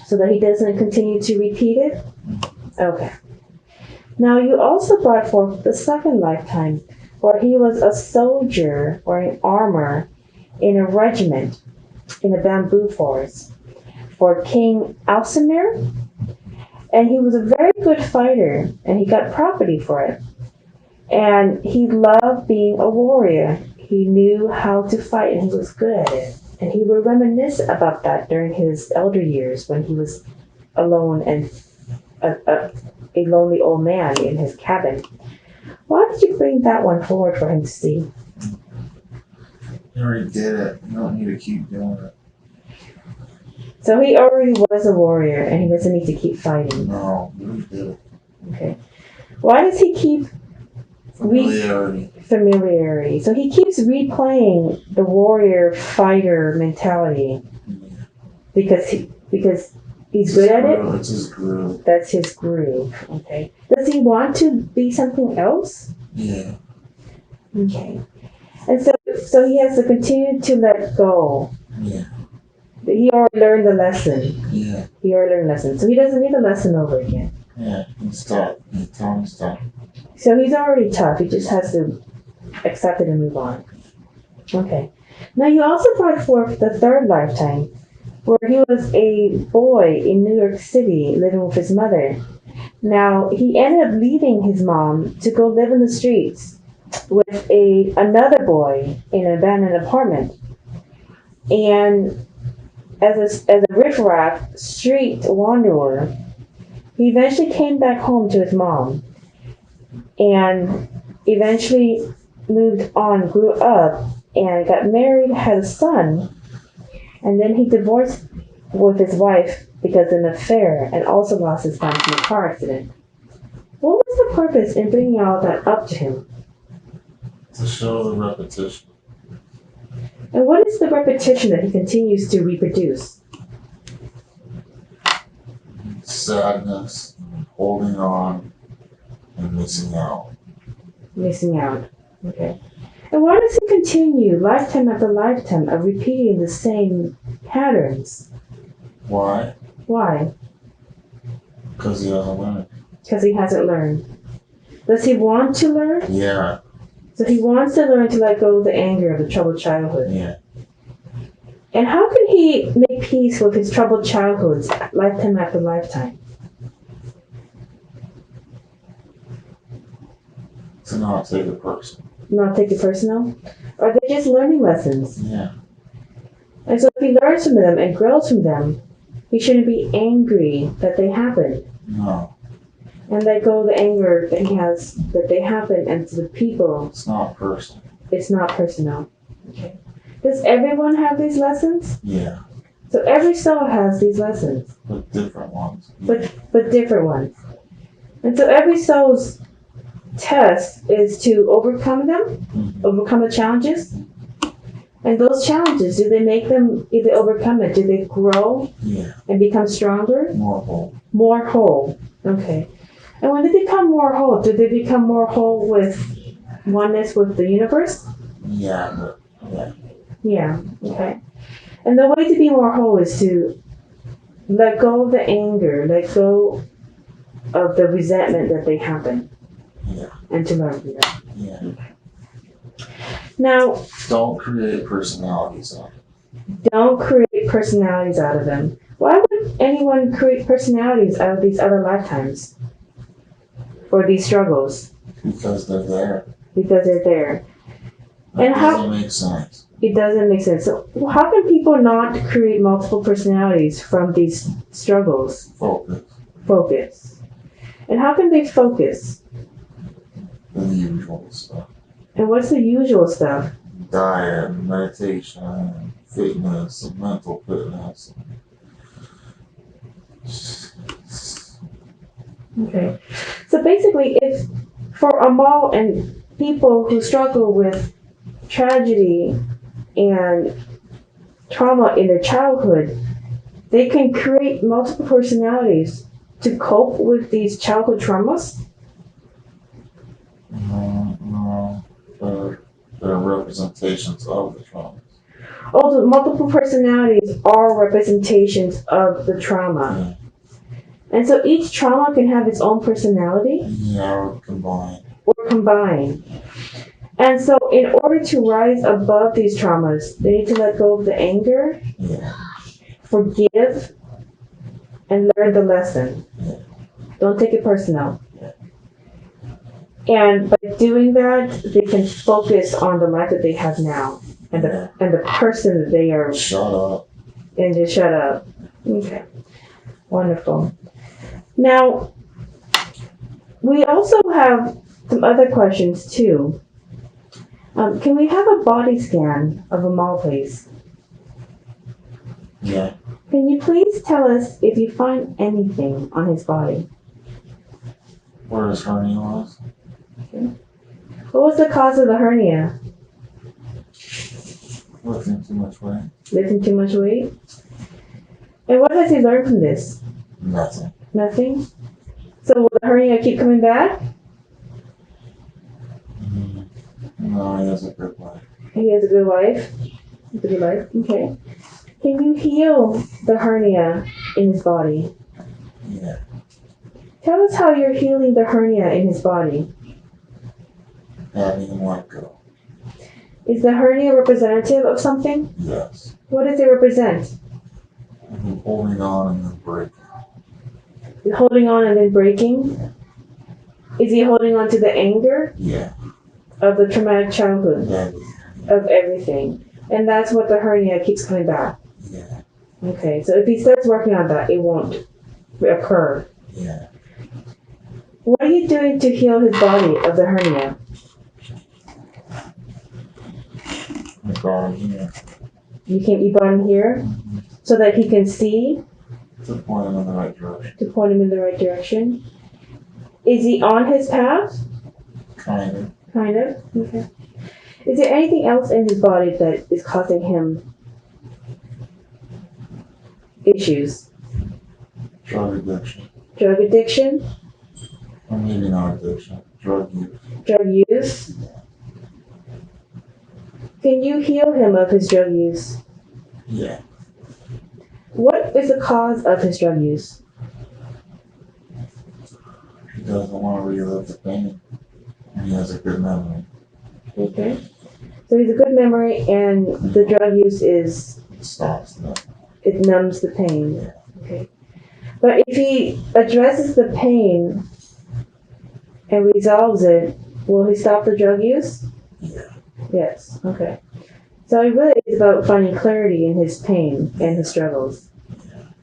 So that he doesn't continue to repeat it? Okay. Now you also brought forth the second lifetime where he was a soldier wearing armor in a regiment in a bamboo forest for King Ahasuerus. And he was a very good fighter, and he got property for it. And he loved being a warrior. He knew how to fight, and he was good at it. And he would reminisce about that during his elder years when he was alone and a lonely old man in his cabin. Why did you bring that one forward for him to see? You already did it. You don't need to keep doing it. So he already was a warrior, and he doesn't need to keep fighting. No, you already did it. Okay. Why does he keep familiarity? So he keeps replaying the warrior fighter mentality because he's good at it. It's his groove. That's his groove. Okay. Does he want to be something else? Yeah. Okay. And so he has to continue to let go. Yeah. He already learned the lesson. Yeah. He already learned the lesson. So he doesn't need the lesson over again. Yeah. And stop. And tell him stop. So he's already tough. He just has to accept it and move on. Okay. Now you also brought forth the third lifetime where he was a boy in New York City living with his mother. Now he ended up leaving his mom to go live in the streets with another boy in an abandoned apartment. And as a riff-raff street wanderer, he eventually came back home to his mom and eventually moved on, grew up, and got married, had a son, and then he divorced with his wife because of an affair and also lost his son in a car accident. What was the purpose in bringing all that up to him? To show the repetition. And what is the repetition that he continues to reproduce? Sadness, holding on, and missing out. Missing out. Okay. And why does he continue lifetime after lifetime of repeating the same patterns? Why? Why? Because he hasn't learned. Because he hasn't learned. Does he want to learn? Yeah. So he wants to learn to let go of the anger of the troubled childhood. Yeah. And how can he make peace with his troubled childhoods lifetime after lifetime? To not take it personal. Not take it personal? Are they just learning lessons? Yeah. And so if he learns from them and grows from them, he shouldn't be angry that they happened. No. And let go of the anger that he has, that they happen, and to the people. It's not personal. It's not personal. Okay. Does everyone have these lessons? Yeah. So every soul has these lessons. But different ones. But different ones. And so every soul's test is to overcome them, overcome the challenges. And those challenges, do they make them, if they overcome it, do they grow and become stronger? More whole. More whole. Okay. And when they become more whole, do they become more whole with oneness with the universe? Yeah. Yeah. Okay. And the way to be more whole is to let go of the anger, let go of the resentment that they happen. Yeah. And to learn from them. Yeah. Now, don't create personalities out of it. Don't create personalities out of them. Why would anyone create personalities out of these other lifetimes? Or these struggles? Because they're there. Because they're there. That doesn't make sense. It doesn't make sense. So how can people not create multiple personalities from these struggles? Focus. And how can they focus? The usual stuff. And what's the usual stuff? Diet, meditation, fitness, mental fitness. Okay. So basically, if for Amal and people who struggle with tragedy and trauma in their childhood, they can create multiple personalities to cope with these childhood traumas? No. They're representations of the trauma. Oh, the multiple personalities are representations of the trauma. Yeah. And so each trauma can have its own personality? Yeah, or combined. Or combined. And so in order to rise above these traumas, they need to let go of the anger, forgive, and learn the lesson. Don't take it personal. And by doing that, they can focus on the life that they have now and the person that they are. Shut up. And just shut up. Okay. Wonderful. Now, we also have some other questions too. Can we have a body scan of Amal, please? Yeah. Can you please tell us if you find anything on his body? Where his hernia was? Okay. What was the cause of the hernia? Lifting too much weight. Lifting too much weight? And what has he learned from this? Nothing. Nothing? So will the hernia keep coming back? No, he has a good life. He has a good life? A good life? Okay. Can you heal the hernia in his body? Yeah. Tell us how you're healing the hernia in his body. Having him let go. Is the hernia representative of something? Yes. What does it represent? Holding on and then breaking. Holding on and then breaking? Is he holding on to the anger? Yeah. Of the traumatic childhood? Yeah. Of everything. And that's what the hernia keeps coming back? Yeah. Okay, so if he starts working on that, it won't occur. Yeah. What are you doing to heal his body of the hernia? I brought him here. You brought him here so that he can see? To point him in the right direction. To point him in the right direction. Is he on his path? Kind of. Kind of? Okay. Is there anything else in his body that is causing him issues? Drug addiction. Drug addiction? Or maybe not addiction. Drug use. Drug use? Can you heal him of his drug use? Yeah. What is the cause of his drug use? He doesn't want to relive the pain. And he has a good memory. Okay. So he's a good memory and the drug use is... It stops that. It numbs the pain. Yeah. Okay. But if he addresses the pain and resolves it, will he stop the drug use? Yeah. Yes. Okay. So it really is about finding clarity in his pain and his struggles.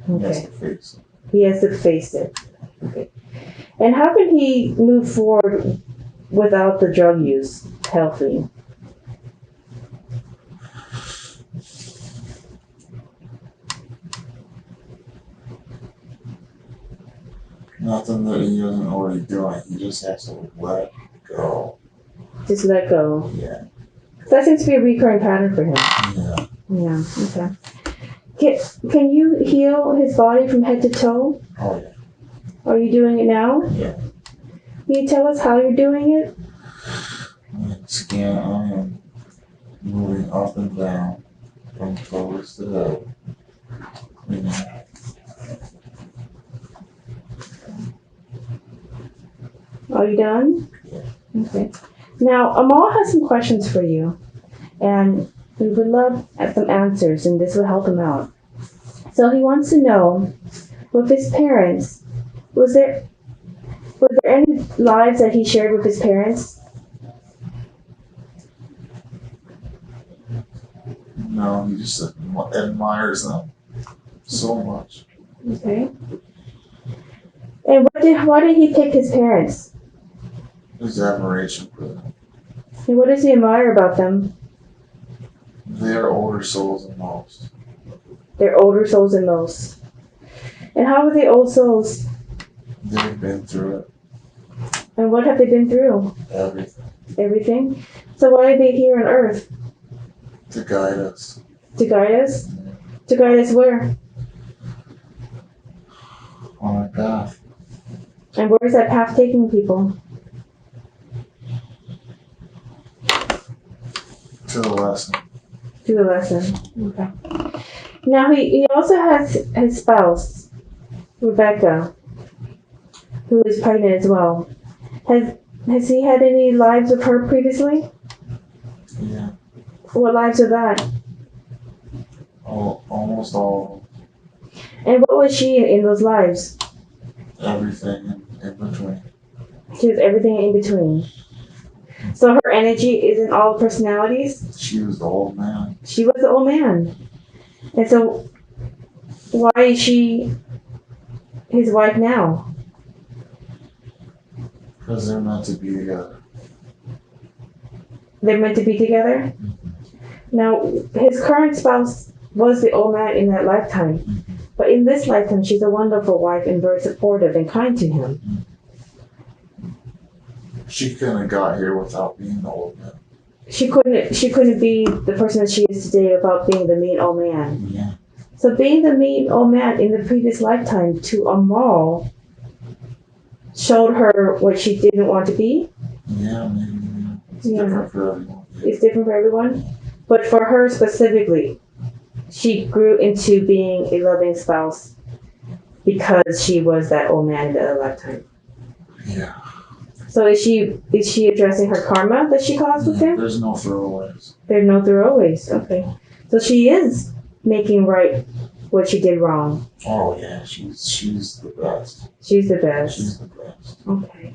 He Okay. has to face it. He has to face it. Okay. And how can he move forward without the drug use healthy? Nothing that he isn't already doing. He just has to let go. Just let go. Yeah. That seems to be a recurring pattern for him. Yeah. Yeah, okay. Can you heal his body from head to toe? Oh, yeah. Are you doing it now? Yeah. Can you tell us how you're doing it? Scan, I am moving up and down from toes to head. Cleaning out. Are you done? Yeah. Okay. Now, Amal has some questions for you, and we would love some answers, and this will help him out. So he wants to know, with his parents, was there any lives that he shared with his parents? No, he just admires them so much. Okay. And why did he pick his parents? His admiration for them. And what does he admire about them? They're older souls than most. They're older souls than most. And how are they old souls? They've been through it. And what have they been through? Everything. Everything. So why are they here on Earth? To guide us. To guide us? To guide us where? On our path. And where is that path taking people? To the lesson. To the lesson. Okay. Now he also has his spouse, Rebecca, who is pregnant as well. Has he had any lives with her previously? Yeah. What lives are that? Almost all And what was she in those lives? everything in between. She was everything in between. So her energy isn't all personalities? She was the old man. She was the old man. And so why is she his wife now? Because they're meant to be together. They're meant to be together? Now, his current spouse was the old man in that lifetime. But in this lifetime, she's a wonderful wife and very supportive and kind to him. She couldn't have got here without being the old man. She couldn't be the person that she is today without being the mean old man. Yeah. So being the mean old man in the previous lifetime to Amal showed her what she didn't want to be. Yeah, maybe. It's Yeah. different for everyone. It's different for everyone. But for her specifically, she grew into being a loving spouse because she was that old man in the other lifetime. Yeah. So is she addressing her karma that she caused with him? There's no throwaways. There's no throwaways. Okay. So she is making right what she did wrong. Oh yeah, she's the best. She's the best. She's the best. Okay.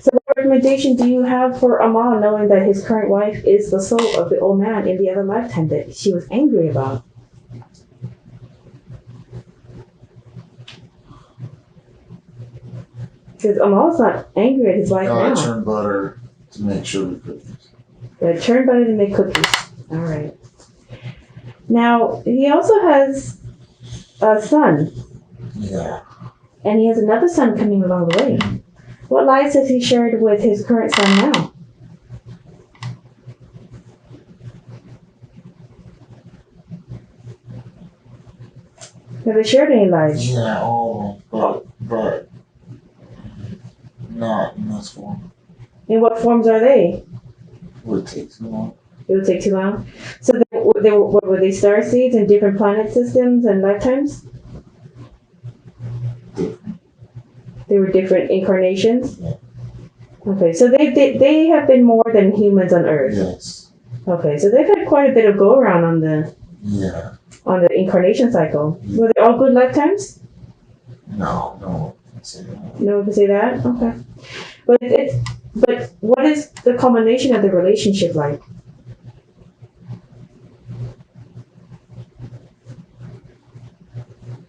So what recommendation do you have for Amal, knowing that his current wife is the soul of the old man in the other lifetime that she was angry about? Because Amal's not angry at his wife I now. churn butter to make sugar cookies. They churn butter to make cookies. All right. Now, he also has a son, Yeah. and he has another son coming along the way. What lives has he shared with his current son now? Have they shared any lives? Yeah, all of them, but not in this form. In what forms are they? Would take too long. It would take too long. So what were they, star seeds in different planet systems and lifetimes? They were different incarnations? Yeah. Okay, so they have been more than humans on Earth. Yes. Okay, so they've had quite a bit of go around on the incarnation cycle. Were they all good lifetimes? No, can't say that. No one can say that? Okay. But what is the culmination of the relationship like?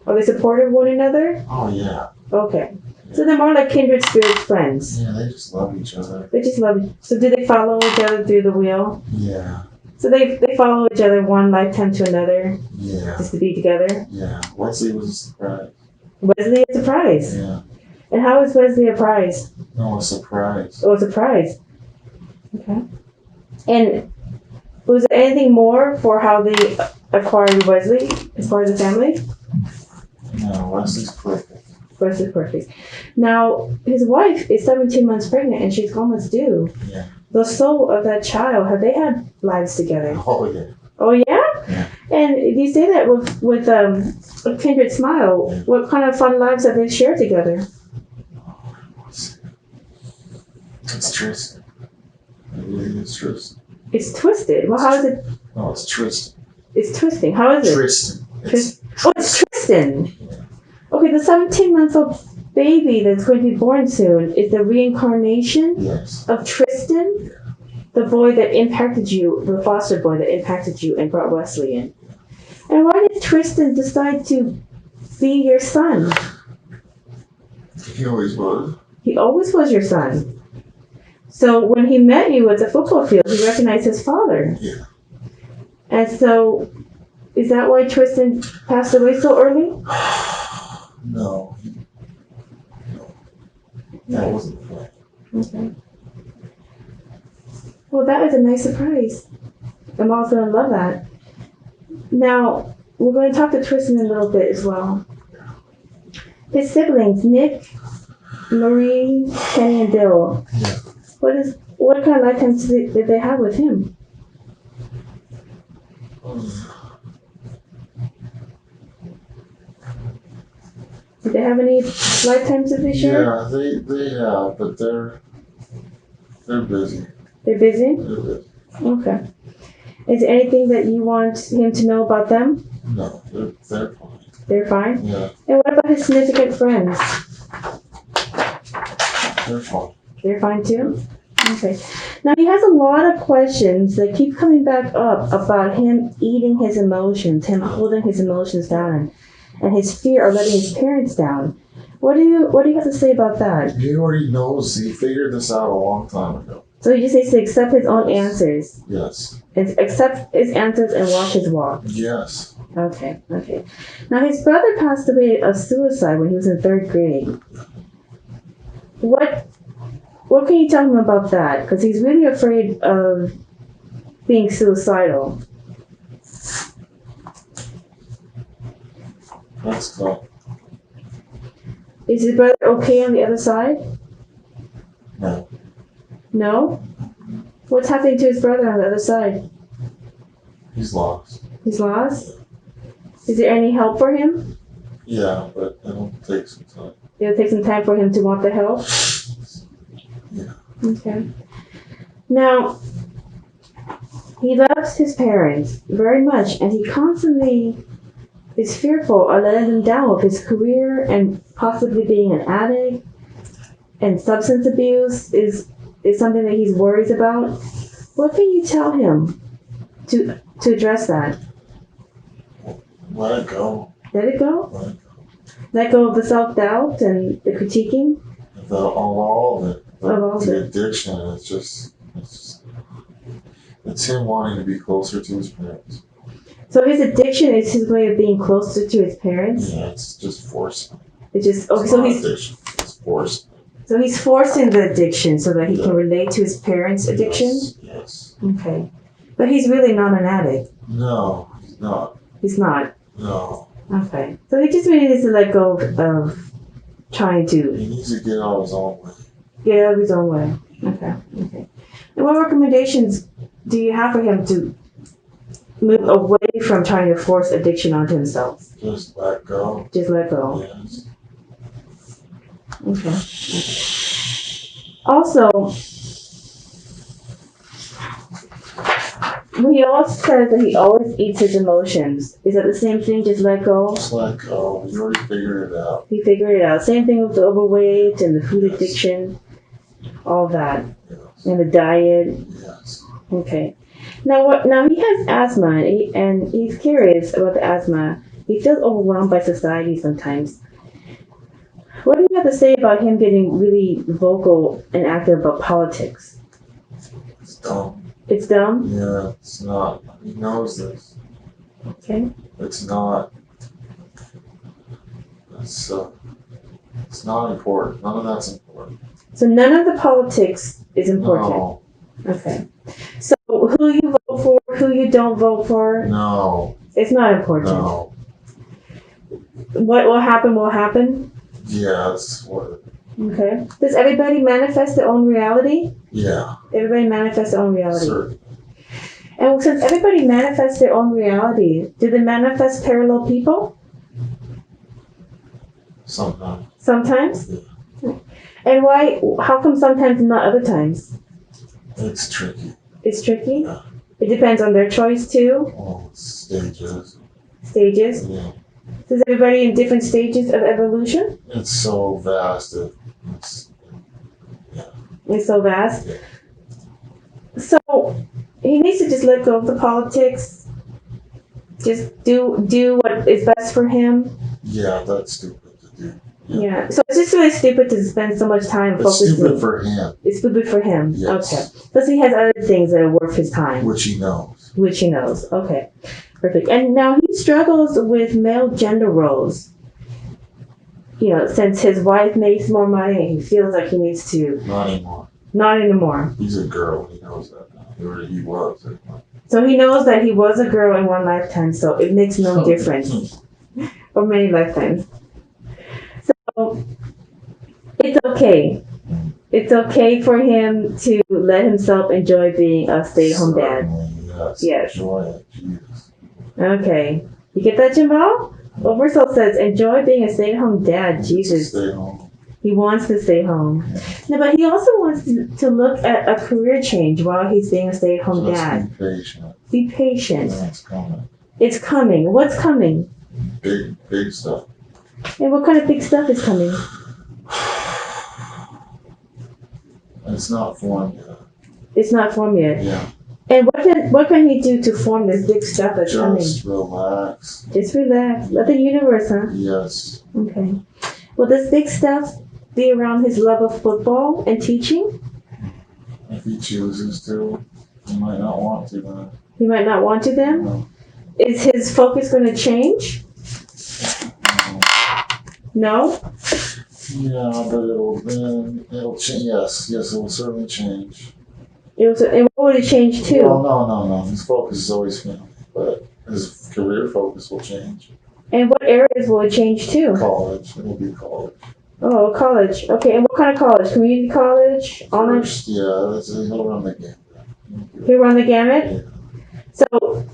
Are they supportive of one another? Oh, yeah. Okay. So they're more like kindred spirit friends. Yeah, they just love each other. They just love. So do they follow each other through the wheel? Yeah. So they follow each other one lifetime to another. Yeah. Just to be together. Yeah. Wesley was a surprise. Wesley is a prize. Yeah. And how is Wesley a prize? No, a surprise. Oh, it's a prize. Okay. And was there anything more for how they acquired Wesley as part of the family? No, Wesley's perfect. Wesley's perfect. Now, his wife is 17 months pregnant and she's almost due. Yeah. The soul of that child, have they had lives together? Oh, yeah. Oh, yeah? Yeah. And you say that with a kindred smile. Yeah. What kind of fun lives have they shared together? It's Tristan. It really is Tristan. It's twisted. Well, how is it? No, it's Tristan. It's twisting. How is it? Tristan. Oh, it's Tristan. Okay, the 17-month-old baby that's going to be born soon is the reincarnation Yes. of Tristan, Yeah. the boy that impacted you, the foster boy that impacted you and brought Wesley in. And why did Tristan decide to be your son? He always was. He always was your son. So when he met you at the football field, he recognized his father. Yeah. And so, is that why Tristan passed away so early? No. That wasn't the plan. Okay. Well, that is a nice surprise. I'm also going to love that. Now, we're going to talk to Tristan in a little bit as well. His siblings, Nick, Marie, Kenny, and Bill. Yeah. What kind of lifetimes did they have with him? Did they have any lifetimes that they shared? Yeah, they have, but they're busy. They're busy? They're busy. Okay. Is there anything that you want him to know about them? No, they're fine. They're fine? Yeah, And what about his significant friends? they're fine. They're fine too? Okay. Now he has a lot of questions that keep coming back up about him eating his emotions, him holding his emotions down, and his fear of letting his parents down. What do you have to say about that? He already knows. He figured this out a long time ago. So he just needs to accept his own answers. Yes. And accept his answers and walk his walk. Yes. Okay. Now his brother passed away of suicide when he was in 3rd grade. What can you tell him about that? Because he's really afraid of being suicidal. Let's go. Is his brother okay on the other side? No. No? What's happening to his brother on the other side? He's lost. He's lost? Is there any help for him? Yeah, but it'll take some time. It'll take some time for him to want the help? Yeah. Okay. Now, he loves his parents very much, and he constantly is fearful of letting them down with his career and possibly being an addict, and substance abuse is something that he's worried about. What can you tell him to address that? Let it go. Let it go? Let it go. Let go of the self-doubt and the critiquing? All of it. Of all of The it. addiction, it's him wanting to be closer to his parents. So his addiction is his way of being closer to his parents? Yeah, it's just forcing. It's just, okay, It's so not he's addiction. It's forcing. So he's forcing the addiction so that he can relate to his parents' addiction? Yes. Okay. But he's really not an addict. No, he's not. He's not. No. Okay. So he just really needs to let go of trying to He needs to get out of his own way. get out of his own way. Okay. And what recommendations do you have for him to move away from trying to force addiction onto himself? Just let go. Just let go. Yes. Okay. Also, he always says that he always eats his emotions. Is that the same thing? Just let go? Just let go. You already figured it out. He figured it out. Same thing with the overweight and the food addiction, all that, Yes. and the diet. Yes. Okay. Now he has asthma, and he's curious about the asthma. He feels overwhelmed by society sometimes. What do you have to say about him getting really vocal and active about politics? It's dumb. It's dumb? Yeah, it's not. He knows this. Okay. It's not. It's not important. None of that's important. So none of the politics is important? No. Okay. So who you vote for, who you don't vote for? No. It's not important. No. What will happen will happen? Yeah, that's what. Okay. Does everybody manifest their own reality? Yeah. Everybody manifests their own reality. Certain. And since everybody manifests their own reality, do they manifest parallel people? Sometimes. Sometimes? Yeah. And why? How come sometimes and not other times? It's tricky. It's tricky? Yeah. It depends on their choice too? Well, stages. Stages? Yeah. Is everybody in different stages of evolution? It's so vast. It's so vast. Yeah. So he needs to just let go of the politics. Just do what is best for him. Yeah, that's stupid to do. Yeah. So it's just really stupid to spend so much time It's focusing. stupid for him. It's stupid for him. Yes. Okay. Plus he has other things that are worth his time. Which he knows. Which he knows. Okay. Perfect. And now he struggles with male gender roles. You know, since his wife makes more money, he feels like he needs to. Not anymore. Not anymore. He's a girl. He knows that now. Or he was. So he knows that he was a girl in one lifetime, so it makes no difference. Or many lifetimes. So it's okay. It's okay for him to let himself enjoy being a stay-at-home dad. Yes. Yes. Enjoy it. Jesus. Okay. You get that, Jamal? Well, Bristol says, enjoy being a stay-at-home dad. Jesus. Stay home. He wants to stay home. No, but he also wants to look at a career change while he's being a stay-at-home dad. Just be patient. Be patient. Yeah, it's coming. It's coming. What's coming? Big stuff. And what kind of big stuff is coming? It's not formed yet. It's not formed yet. Yeah. And what can he do to form this big stuff that's Just relax. coming? Just relax. Let the universe, huh? Yes. Okay. Will this big stuff be around his love of football and teaching? If he chooses to, he might not want to then. He might not want to then? No. Is his focus going to change? No? Yeah, but it'll change. Yes, it will certainly change. And what would it change to? Well, no. His focus is always family, but his career focus will change. And what areas will it change to? College. It will be college. Oh, college. Okay, and what kind of college? Community college? Online? First, yeah, he'll run the gamut. He'll run the gamut? Yeah. So,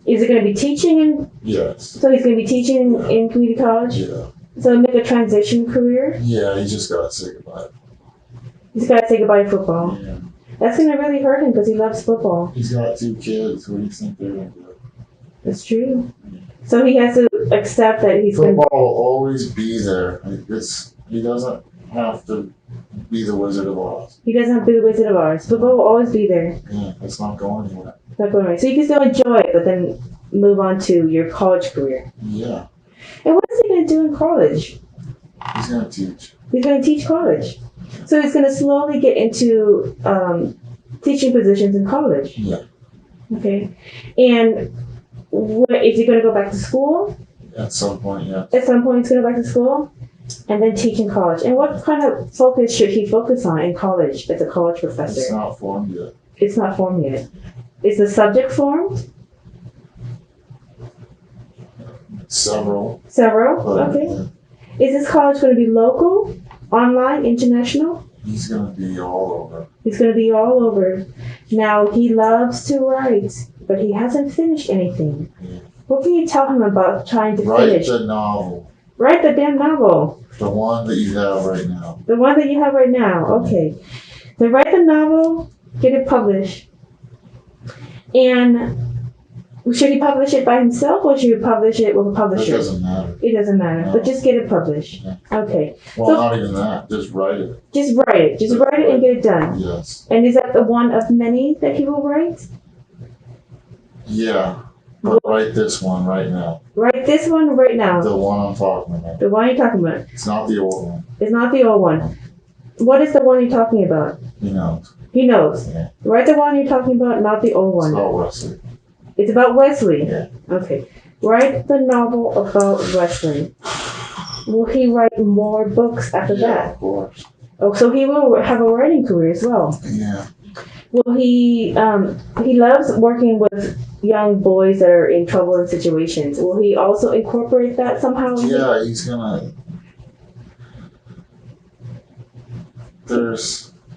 is it going to be teaching? Yes. So he's going to be teaching in community college? Yeah. So make a transition career? Yeah, he just gotta say goodbye. He's got to say goodbye to football. Yeah. That's going to really hurt him because he loves football. He's got 2 kids. What do you think they're gonna do? That's true. So he has to accept that he's going to... Football will always be there. He doesn't have to be the Wizard of Oz. He doesn't have to be the Wizard of Oz. Football will always be there. Yeah, it's not going anywhere. It's not going right. So you can still enjoy it, but then move on to your college career. Yeah. And what is he going to do in college? He's gonna teach. He's going to teach college. So he's going to slowly get into teaching positions in college. Yeah. Okay. And is he going to go back to school? At some point, yeah. At some point, he's going to go back to school? And then teach in college. And what kind of focus should he focus on in college as a college professor? It's not formed yet. It's not formed yet. Is the subject formed? Several. Several? But, Okay. yeah, Is this college going to be local, online, international? he's gonna be all over. He's going to be all over. Now, he loves to write, but he hasn't finished anything. Yeah. What can you tell him about trying to Write finish? the novel. Write the damn novel. The one that you have right now. The one that you have right now. Okay. So write the novel, get it published. And should he publish it by himself or should he publish it with a It publisher? doesn't matter. It doesn't matter. No. But just get it published. Yeah. Okay. Well, So- not even that. Just write it. Just write it. Just write it and get it done. Yes. And is that the one of many that he will write? Yeah. But write this one right now. Write this one right now. The one I'm talking about. The one you're talking about. It's not the old one. It's not the old one. What is the one you're talking about? He knows. He knows. Yeah. Write the one you're talking about, not the old one. It's about Wesley. It's about Wesley? Yeah. Okay. Write the novel about Wesley. Will he write more books after Yeah, that? of course. Oh, so he will have a writing career as well. Yeah. Will he loves working with young boys that are in troubling situations. Will he also incorporate that somehow? Yeah, he's gonna.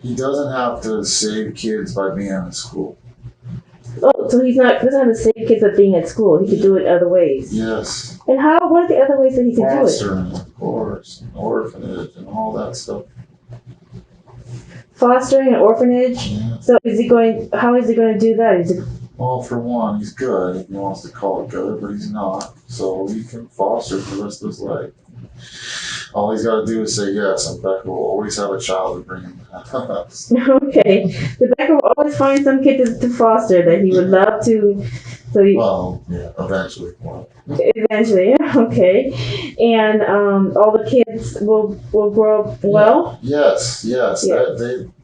He doesn't have to save kids by being in school. Oh, so he doesn't have to save kids by being at school. He could do it other ways. Yes. And what are the other ways that he can do it? Fostering, of course, and orphanage and all that stuff. Fostering an orphanage. Yeah. So how is he going to do that? Well, for one, he's good if he wants to call it good, but he's not. So he can foster for the rest of his life. All he's got to do is say yes, and Becca will always have a child to bring him back. Okay. Rebecca will always find some kid to foster that he would love to. Well, yeah, eventually. Well, Eventually, yeah, okay. And all the kids will grow up well? Yes. Yeah.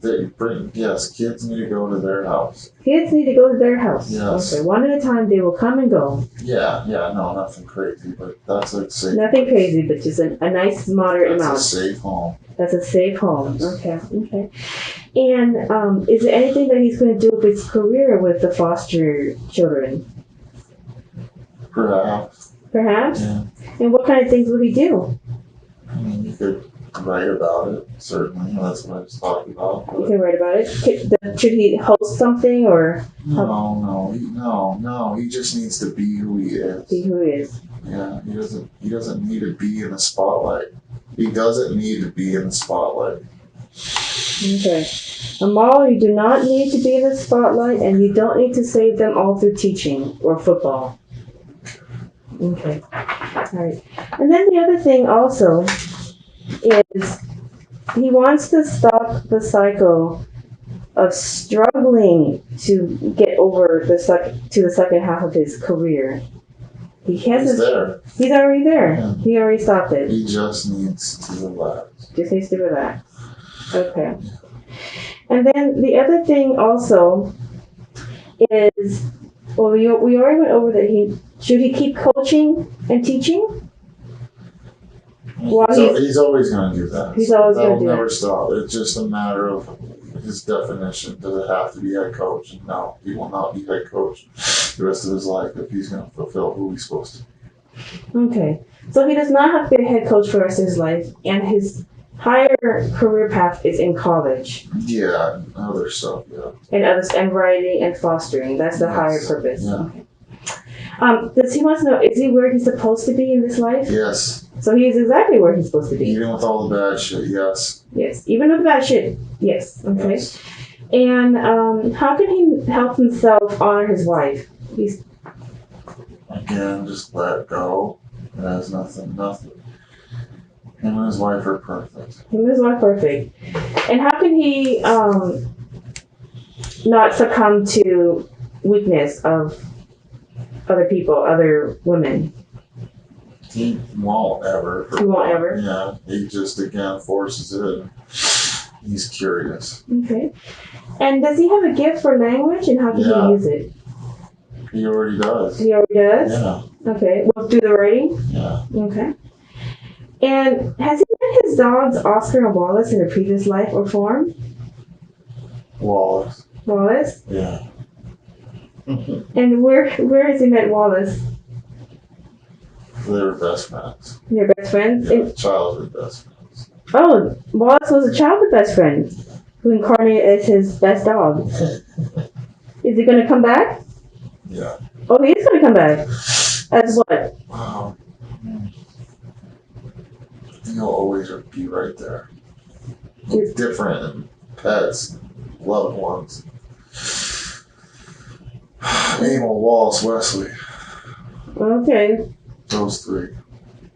They bring, yes, kids need to go to their house. Kids need to go to their house. Yes. Okay, one at a time, they will come and go. Yeah, no, nothing crazy, but that's a safe. Nothing crazy, but just a nice, moderate amount. That's a safe home. That's a safe home. Yes. Okay. And is there anything that he's going to do with his career with the foster children? Perhaps. Yeah. And what kind of things will he do? I mean, you could write about it, certainly. That's what I was talking about. You can write about it. Should he host something or? No. He just needs to be who he is. Be who he is. Yeah, he doesn't need to be in the spotlight. He doesn't need to be in the spotlight. Okay. Amal, you do not need to be in the spotlight, and you don't need to save them all through teaching or football. Okay. All right. And then the other thing also is he wants to stop the cycle of struggling to get over to the second half of his career. He's there. He's already there. Yeah. He already stopped it. He just needs to relax. Just needs to relax. Okay. And then the other thing also is, well, we already went over that should he keep coaching and teaching? He's always going to do that. He's always going to do that. That'll never stop. It's just a matter of his definition. Does it have to be head coach? No, he will not be head coach the rest of his life if he's going to fulfill who he's supposed to be. Okay. So he does not have to be a head coach for the rest of his life, and his higher career path is in college. Yeah, and other stuff, yeah. And writing and fostering. That's the higher purpose. Yeah. Okay. Does he want to know, is he where he's supposed to be in this life? Yes. So he is exactly where he's supposed to be. Even with all the bad shit, yes. Yes. Even with bad shit, yes. Okay. Yes. And how can he help himself honor his wife? Again, just let go. It has nothing. Him and his wife are perfect. Him and his wife perfect. And how can he not succumb to weakness of other people, other women? He won't ever. He won't ever? Yeah. He just, again, forces it. He's curious. Okay. And does he have a gift for language, and how can he use it? He already does. He already does? Yeah. Okay. Well, do the writing? Yeah. Okay. And has he met his dogs, Oscar and Wallace, in a previous life or form? Wallace. Wallace? Yeah. And where has he met Wallace? They were best friends. Their best friends? Yeah, childhood best friends. Oh, Wallace was a childhood best friend who incarnated as his best dog. Is he going to come back? Yeah. Oh, he is going to come back. As what? Wow. He'll always be right there. He's different in pets, loved ones. Emil, Wallace, Wesley. Okay. Those three.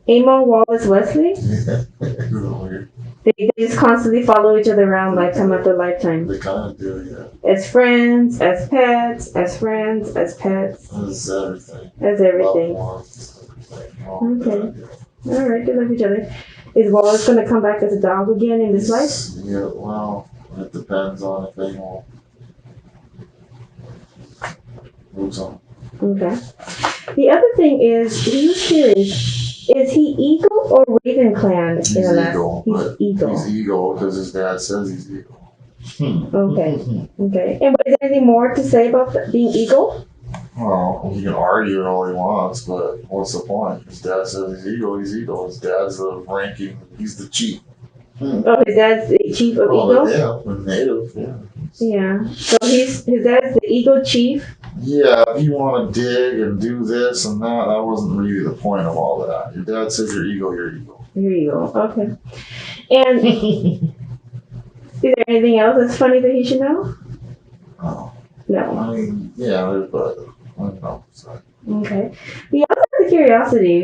Emil, Wallace, Wesley? Yeah. Weird. They just constantly follow each other around lifetime after lifetime. They kind of do, yeah. As friends, as pets, as friends, as pets. As everything. As everything. Loved ones, everything. Okay. Alright, they love each other. Is Wallace going to come back as a dog again in this life? Yeah, well, it depends on if they will move on. Okay. The other thing is, he was curious, is he Eagle or Raven Clan He's in Alaska? Eagle. He's Eagle. He's Eagle because his dad says he's Eagle. Okay. Okay. And is there anything more to say about being Eagle? Well, he can argue it all he wants, but what's the point? His dad says he's Eagle, he's Eagle. His dad's the ranking, he's the chief. Oh, his dad's the chief of Eagle? Yeah, the native, yeah. Yeah. So his dad's the Eagle chief? Yeah, if you want to dig and do this and that wasn't really the point of all that. Your dad says you're Eagle, you're Eagle. You're Eagle. Okay. And is there anything else that's funny that he should know? Oh. No. I mean, yeah, but I don't know. Sorry. Okay. We also have the curiosity,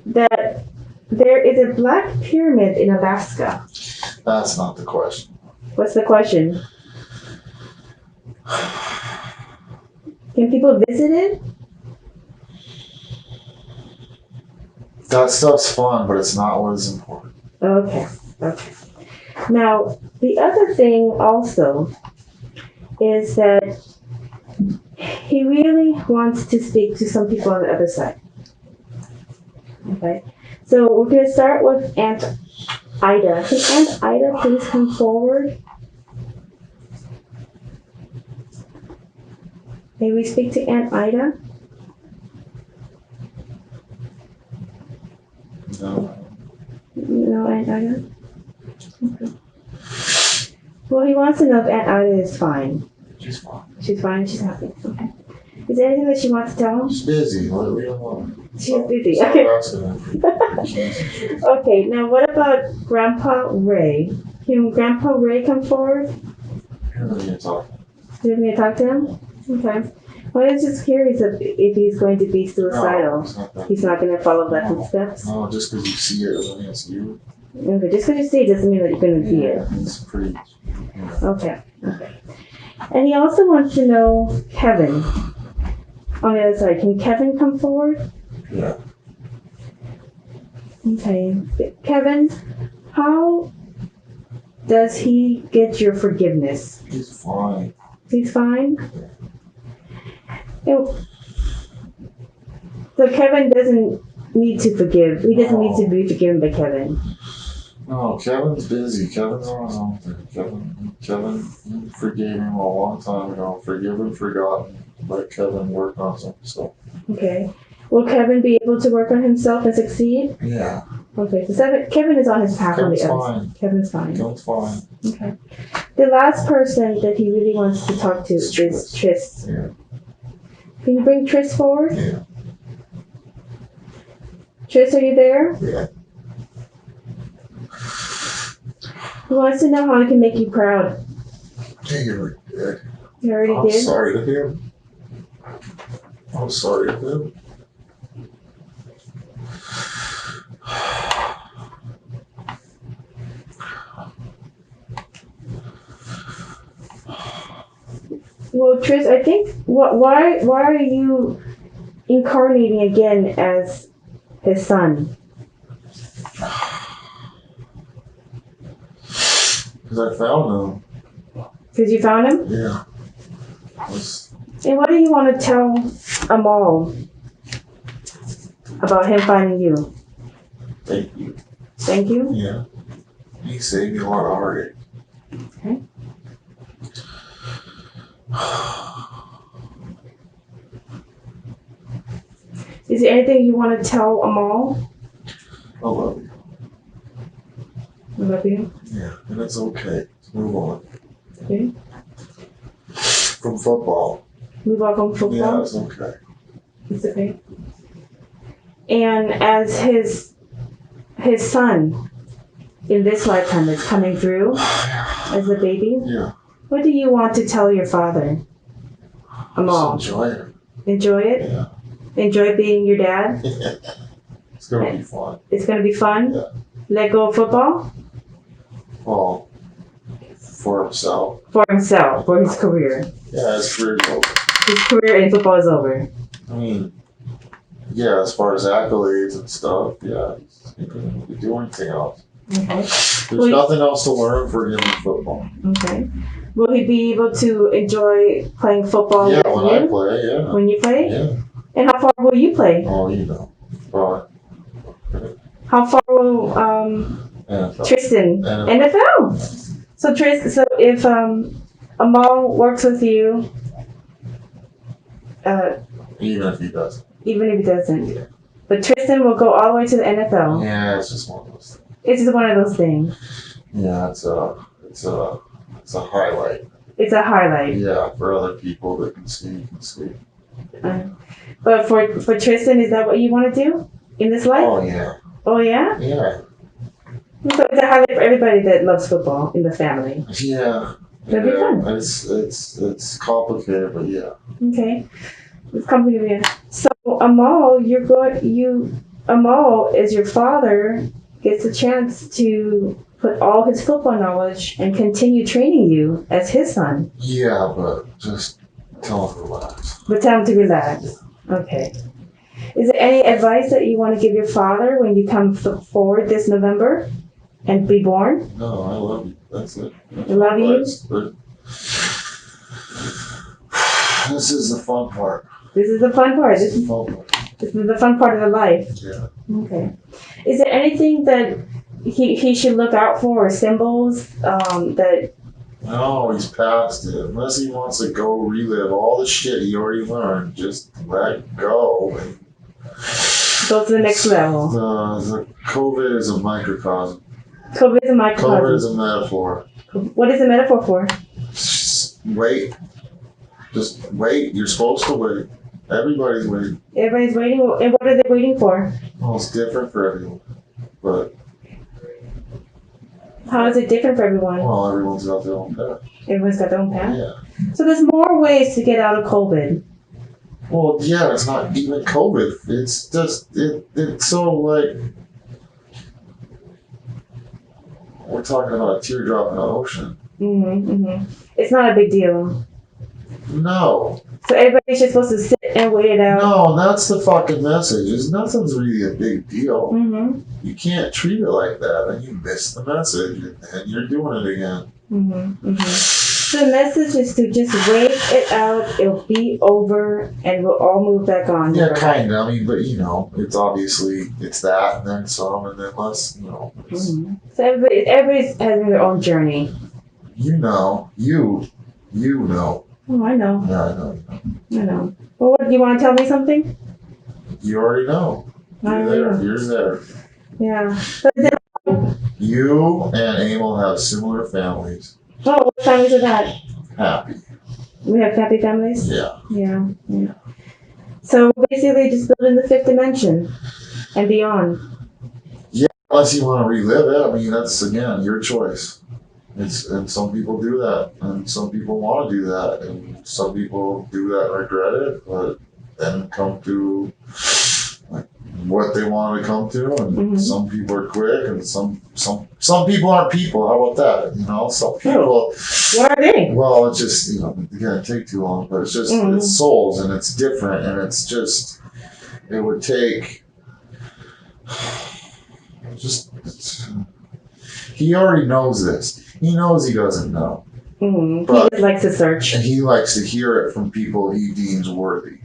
that there is a black pyramid in Alaska. That's not the question. What's the question? Can people visit it? That stuff's fun, but it's not what is important. Okay. Okay. Now, the other thing also is that he really wants to speak to some people on the other side. Okay. So we're going to start with Aunt Ida. Can Aunt Ida please come forward? May we speak to Aunt Ida? No. No, Aunt Ida? Okay. Well, he wants to know if Aunt Ida is fine. She's fine. She's fine, she's happy. Okay. Is there anything that she wants to tell him? She's busy. What do you want? She's busy. Stop Okay. asking her. Okay, now what about Grandpa Ray? Can Grandpa Ray come forward? You're not gonna talk. Do you want me to talk to him? Okay. Well, I was just curious if he's going to be suicidal. No, it's not that. He's not going to follow that footsteps? No, just because you see it doesn't mean it's you. Okay, just because you see it doesn't mean that you're going to see it. It's pretty. Yeah. Okay, okay. And he also wants to know Kevin on the other side. Can Kevin come forward? Yeah. Okay. Kevin, how does he get your forgiveness? He's fine. He's fine? And so Kevin doesn't need to forgive. He doesn't need to be forgiven by Kevin. No, Kevin's busy. Kevin's on his own thing. Kevin forgave him a long time ago. Forgiven, forgotten. Let Kevin work on some stuff. Okay. Will Kevin be able to work on himself and succeed? Yeah. Okay, so Kevin is on his path. Kevin's on the fine. other. Kevin's fine. Kevin's fine. Okay. The last person that he really wants to talk to is Tris. Yeah. Can you bring Tris forward? Yeah. Tris, are you there? Yeah. He wants to know how he can make you proud. Hey, you're dead. You already I'm did? sorry to him. I'm sorry to him. Well, Tris, I think why are you incarnating again as his son? Because I found him. Because you found him? Yeah. And what do you want to tell Amal about him finding you? Thank you. Thank you? Yeah. He saved me a lot of heartache. Okay. Is there anything you want to tell Amal? I love you. I love you. Yeah, and it's okay. Let's move on. Okay. From football. Move on from football? Yeah, it's okay. It's okay. And as his son in this lifetime is coming through as a baby, Yeah. what do you want to tell your father? Amal. Just enjoy it. Enjoy it? Yeah. Enjoy being your dad? It's going to be fun. It's going to be fun? Yeah. Let go of football? Well, for himself. For himself, for his career. Yeah, his career's over. His career in football is over. I mean, yeah, as far as accolades and stuff, yeah, he can do anything else. Okay. There's nothing else to learn for him in football. Okay. Will he be able to enjoy playing football Yeah, with when you? I play, yeah. When you play? Yeah. And how far will you play? Oh, you know. But, How far will NFL. Tristan? NFL. NFL. So if Amal works with you, Even if he doesn't. even if he doesn't, but Tristan will go all the way to the NFL. Yeah, it's just one of those things. It's just one of those things. Yeah, it's a highlight. It's a highlight. Yeah, for other people that can see. But for Tristan, is that what you want to do in this life? Oh yeah. Oh yeah. Yeah. So it's a highlight for everybody that loves football in the family. Yeah. That'd be fun. It's complicated, but yeah. Okay. It's complicated. So Amal, Amal, as your father, gets a chance to put all his football knowledge and continue training you as his son. Yeah, but just tell him to relax. But tell him to relax. Okay. Is there any advice that you want to give your father when you come forward this November and be born? No, I love you. That's it. I love you. But this is the fun part. This is the fun part. This is the fun part. This is the fun part of the life. Yeah. Okay. Is there anything that he should look out for, or symbols that? No, he's past it. Unless he wants to go relive all the shit he already learned, just let go and Go to the next level. The COVID is a microcosm. COVID is a microcosm. COVID is a metaphor. What is the metaphor for? Just wait. Just wait. You're supposed to wait. Everybody's waiting. Everybody's waiting. And what are they waiting for? Well, it's different for everyone. But, How is it different for everyone? well, everyone's got their own path. Everyone's got their own path? Yeah. So there's more ways to get out of COVID. Well, yeah, it's not even COVID. It's just, it's so like, we're talking about a teardrop in the ocean. It's not a big deal. No. So everybody's just supposed to sit and wait it out. No, that's the fucking message. Nothing's really a big deal. You can't treat it like that, and you miss the message, and you're doing it again. So the message is to just wait it out. It'll be over, and we'll all move back on. Yeah, kind of. I mean, but you know, it's obviously it's that, and then some, and then less. You know. So everybody's having their own journey. You know. You know. Oh, I know. Yeah, I know. I know. Well, what, do you want to tell me something? You already know. I You're there. know. You're there. Yeah. So You and Emil have similar families. oh, what families are that? Happy. We have happy families? Yeah. Yeah. So basically just build in the fifth dimension and beyond. Yeah, unless you want to relive it. I mean, that's, again, your choice. And some people do that, and some people want to do that, and some people do that and regret it, but then come to like what they wanted to come to, and some people are quick, and some people aren't people. How about that? You know, some people. What are they? Well, it's just, you know, again, take too long, but it's just it's souls, and it's different, and it's just it would take he already knows this. He knows he doesn't know. He But just likes to search. and he likes to hear it from people he deems worthy,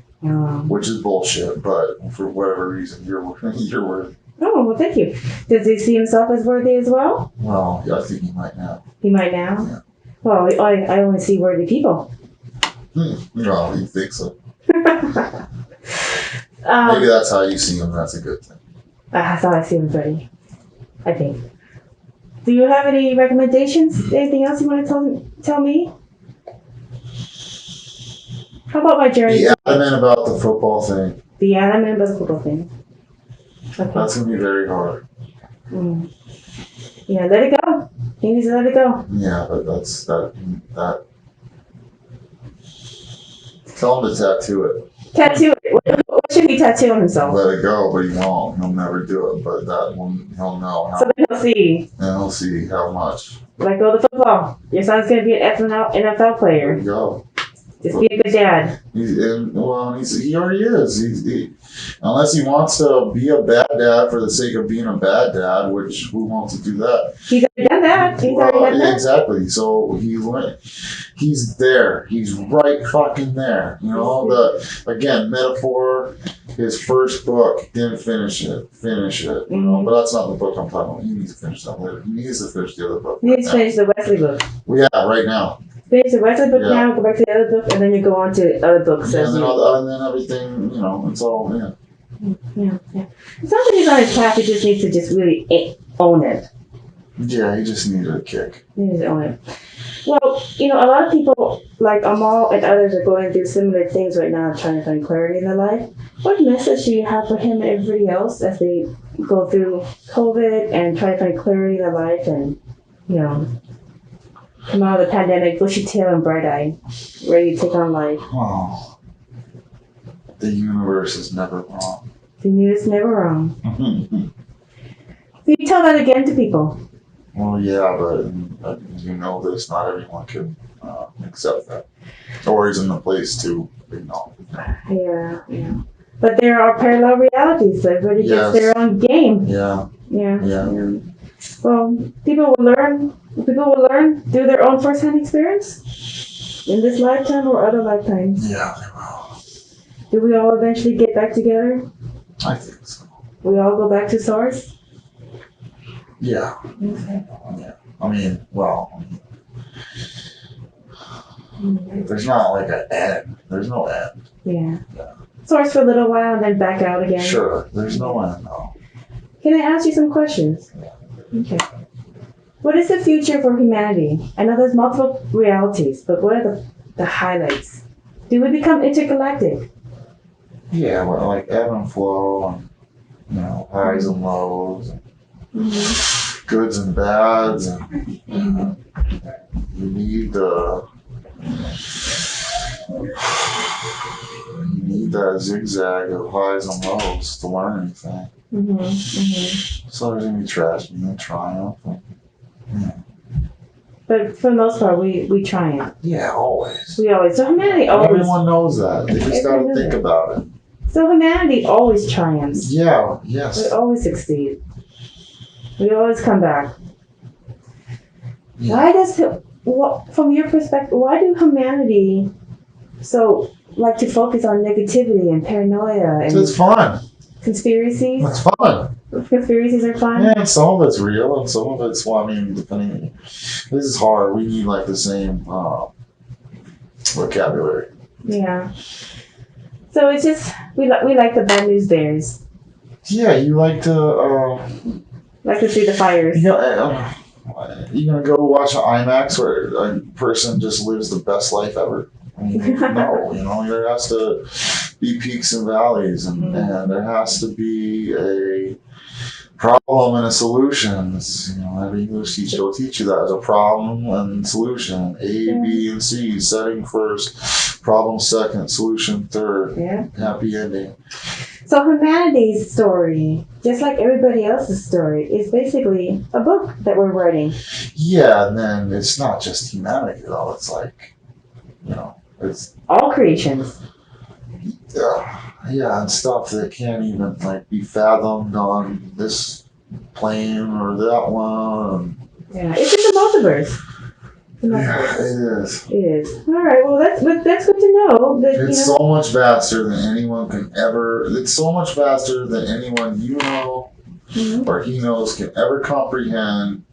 which is bullshit. But for whatever reason, you're worthy. Oh, well, thank you. Does he see himself as worthy as well? Well, I think he might now. He might now? Yeah. Well, I only see worthy people. No, he thinks so. Maybe that's how you see him. That's a good thing. I thought I see him worthy. I think. Do you have any recommendations? Anything else you want to tell me? How about my journey? Be adamant about the football thing. Be adamant about the football thing. Okay. That's gonna be very hard. Yeah, let it go. He needs to let it go. Yeah, but that's that. Tell him to tattoo it. Tattoo it. What should he tattoo on himself? Let it go, but he won't. He'll never do it. But that one, he'll know how. So then he'll see. And he'll see how much. Like, go to football. Your son's going to be an NFL player. There you go. Just be a good dad. He already is. Unless he wants to be a bad dad for the sake of being a bad dad, which who wants to do that? He's already done that. Exactly. So he's there. He's right fucking there. You know, again, metaphor, his first book, didn't finish it. You know, but that's not the book I'm talking about. He needs to finish that later. He needs to finish the other book. He needs to finish the Wesley book. Well, yeah, right now. Finish the Wesley book now, go back to the other book, and then you go on to other books. And then everything, you know, it's all, Yeah. It's not that he's on his path, he just needs to really own it. Yeah, he just needed a kick. He needs to own it. Well, you know, a lot of people, like Amal and others, are going through similar things right now, trying to find clarity in their life. What message do you have for him and everybody else as they go through COVID and try to find clarity in their life and, you know, come out of the pandemic, bushy tail and bright-eyed, ready to take on life? Oh, the universe is never wrong. The universe is never wrong. Can you tell that again to people? Well, yeah, but you know this, not everyone can accept that. Or is in the place to acknowledge that. Yeah. But there are parallel realities, so everybody gets their own game. Yeah. Well, people will learn through their own first-hand experience in this lifetime or other lifetimes. Yeah, they will. Do we all eventually get back together? I think so. We all go back to source? Yeah. Okay. Yeah. I mean, there's not like an end. There's no end. Yeah. Source for a little while and then back out again? Sure. There's no end, no. Can I ask you some questions? Okay. What is the future for humanity? I know there's multiple realities, but what are the highlights? Do we become intergalactic? Yeah, well, like ebb and flow, and you know, highs and lows, and goods and bads, and you need that zigzag of highs and lows to learn anything. So there's gonna be tragedy and triumph. But for the most part, we triumph. Yeah, always. We always. So humanity always. Everyone knows that. They just gotta think about it. So humanity always triumphs. Yeah. Yes. We always succeed. We always come back. Yeah. From your perspective, why do humanity like to focus on negativity and paranoia and It's fun. conspiracies? It's fun. Conspiracies are fun. Yeah, some of it's real, and some of it's, depending. This is hard. We need like the same vocabulary. Yeah. So it's just we like the bad news bears. Yeah, you like to. Like to see the fires. You gonna go watch an IMAX where a person just lives the best life ever? I mean, no, there has to be peaks and valleys, and there has to be a problem and a solution. Every English teacher will teach you that as a problem and solution. A, B, and C. Setting first, problem second, solution third. Yeah. Happy ending. So humanity's story, just like everybody else's story, is basically a book that we're writing. Yeah, and then it's not just humanity though. It's like, it's all creations. Yeah, and stuff that can't even be fathomed on this plane or that one. Yeah, it's in the multiverse. Yeah, it is. It is. All right. Well, that's good to know. That, it's so much vaster than anyone can ever. It's so much vaster than anyone or he knows can ever comprehend.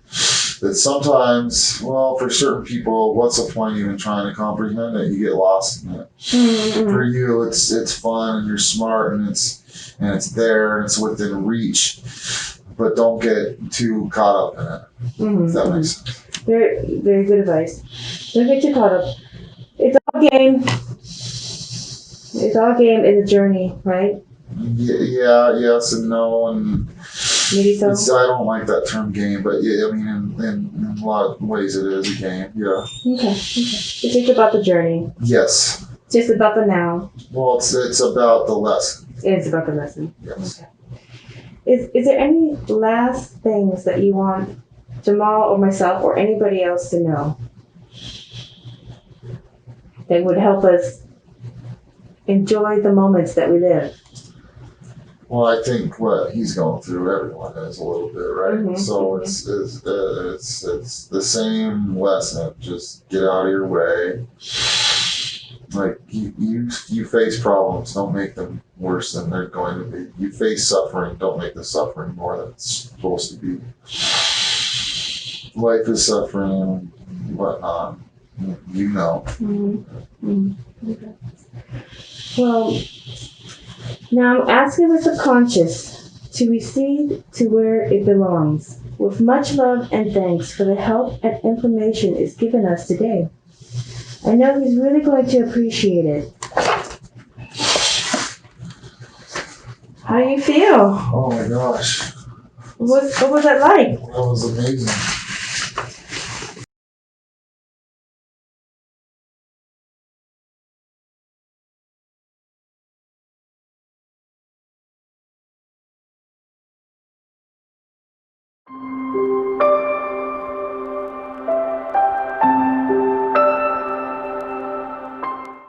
That sometimes, for certain people, what's the point even trying to comprehend it? You get lost in it. For you, it's fun and you're smart and it's there and it's within reach, but don't get too caught up in it. If that makes sense. Very, very good advice. Don't get too caught up. It's all game. It's all game in the journey, right? Yeah, yes and no, and maybe so. I don't like that term game, but yeah, I mean, in a lot of ways it is a game. Yeah. Okay. You think about the journey. Yes. Just about the now. Well, it's about the lesson. It's about the lesson. Yes. Okay. Is there any last things that you want Jamal or myself or anybody else to know that would help us enjoy the moments that we live? Well, I think what he's going through, everyone is a little bit, right? Mhm, So it's the same lesson. Just get out of your way. Like you face problems, don't make them worse than they're going to be. You face suffering, don't make the suffering more than it's supposed to be. Life is suffering, whatnot. You know. Okay. Well, now I'm asking the subconscious to recede to where it belongs, with much love and thanks for the help and information it's given us today. I know he's really going to appreciate it. How do you feel? Oh my gosh. What was that like? That was amazing.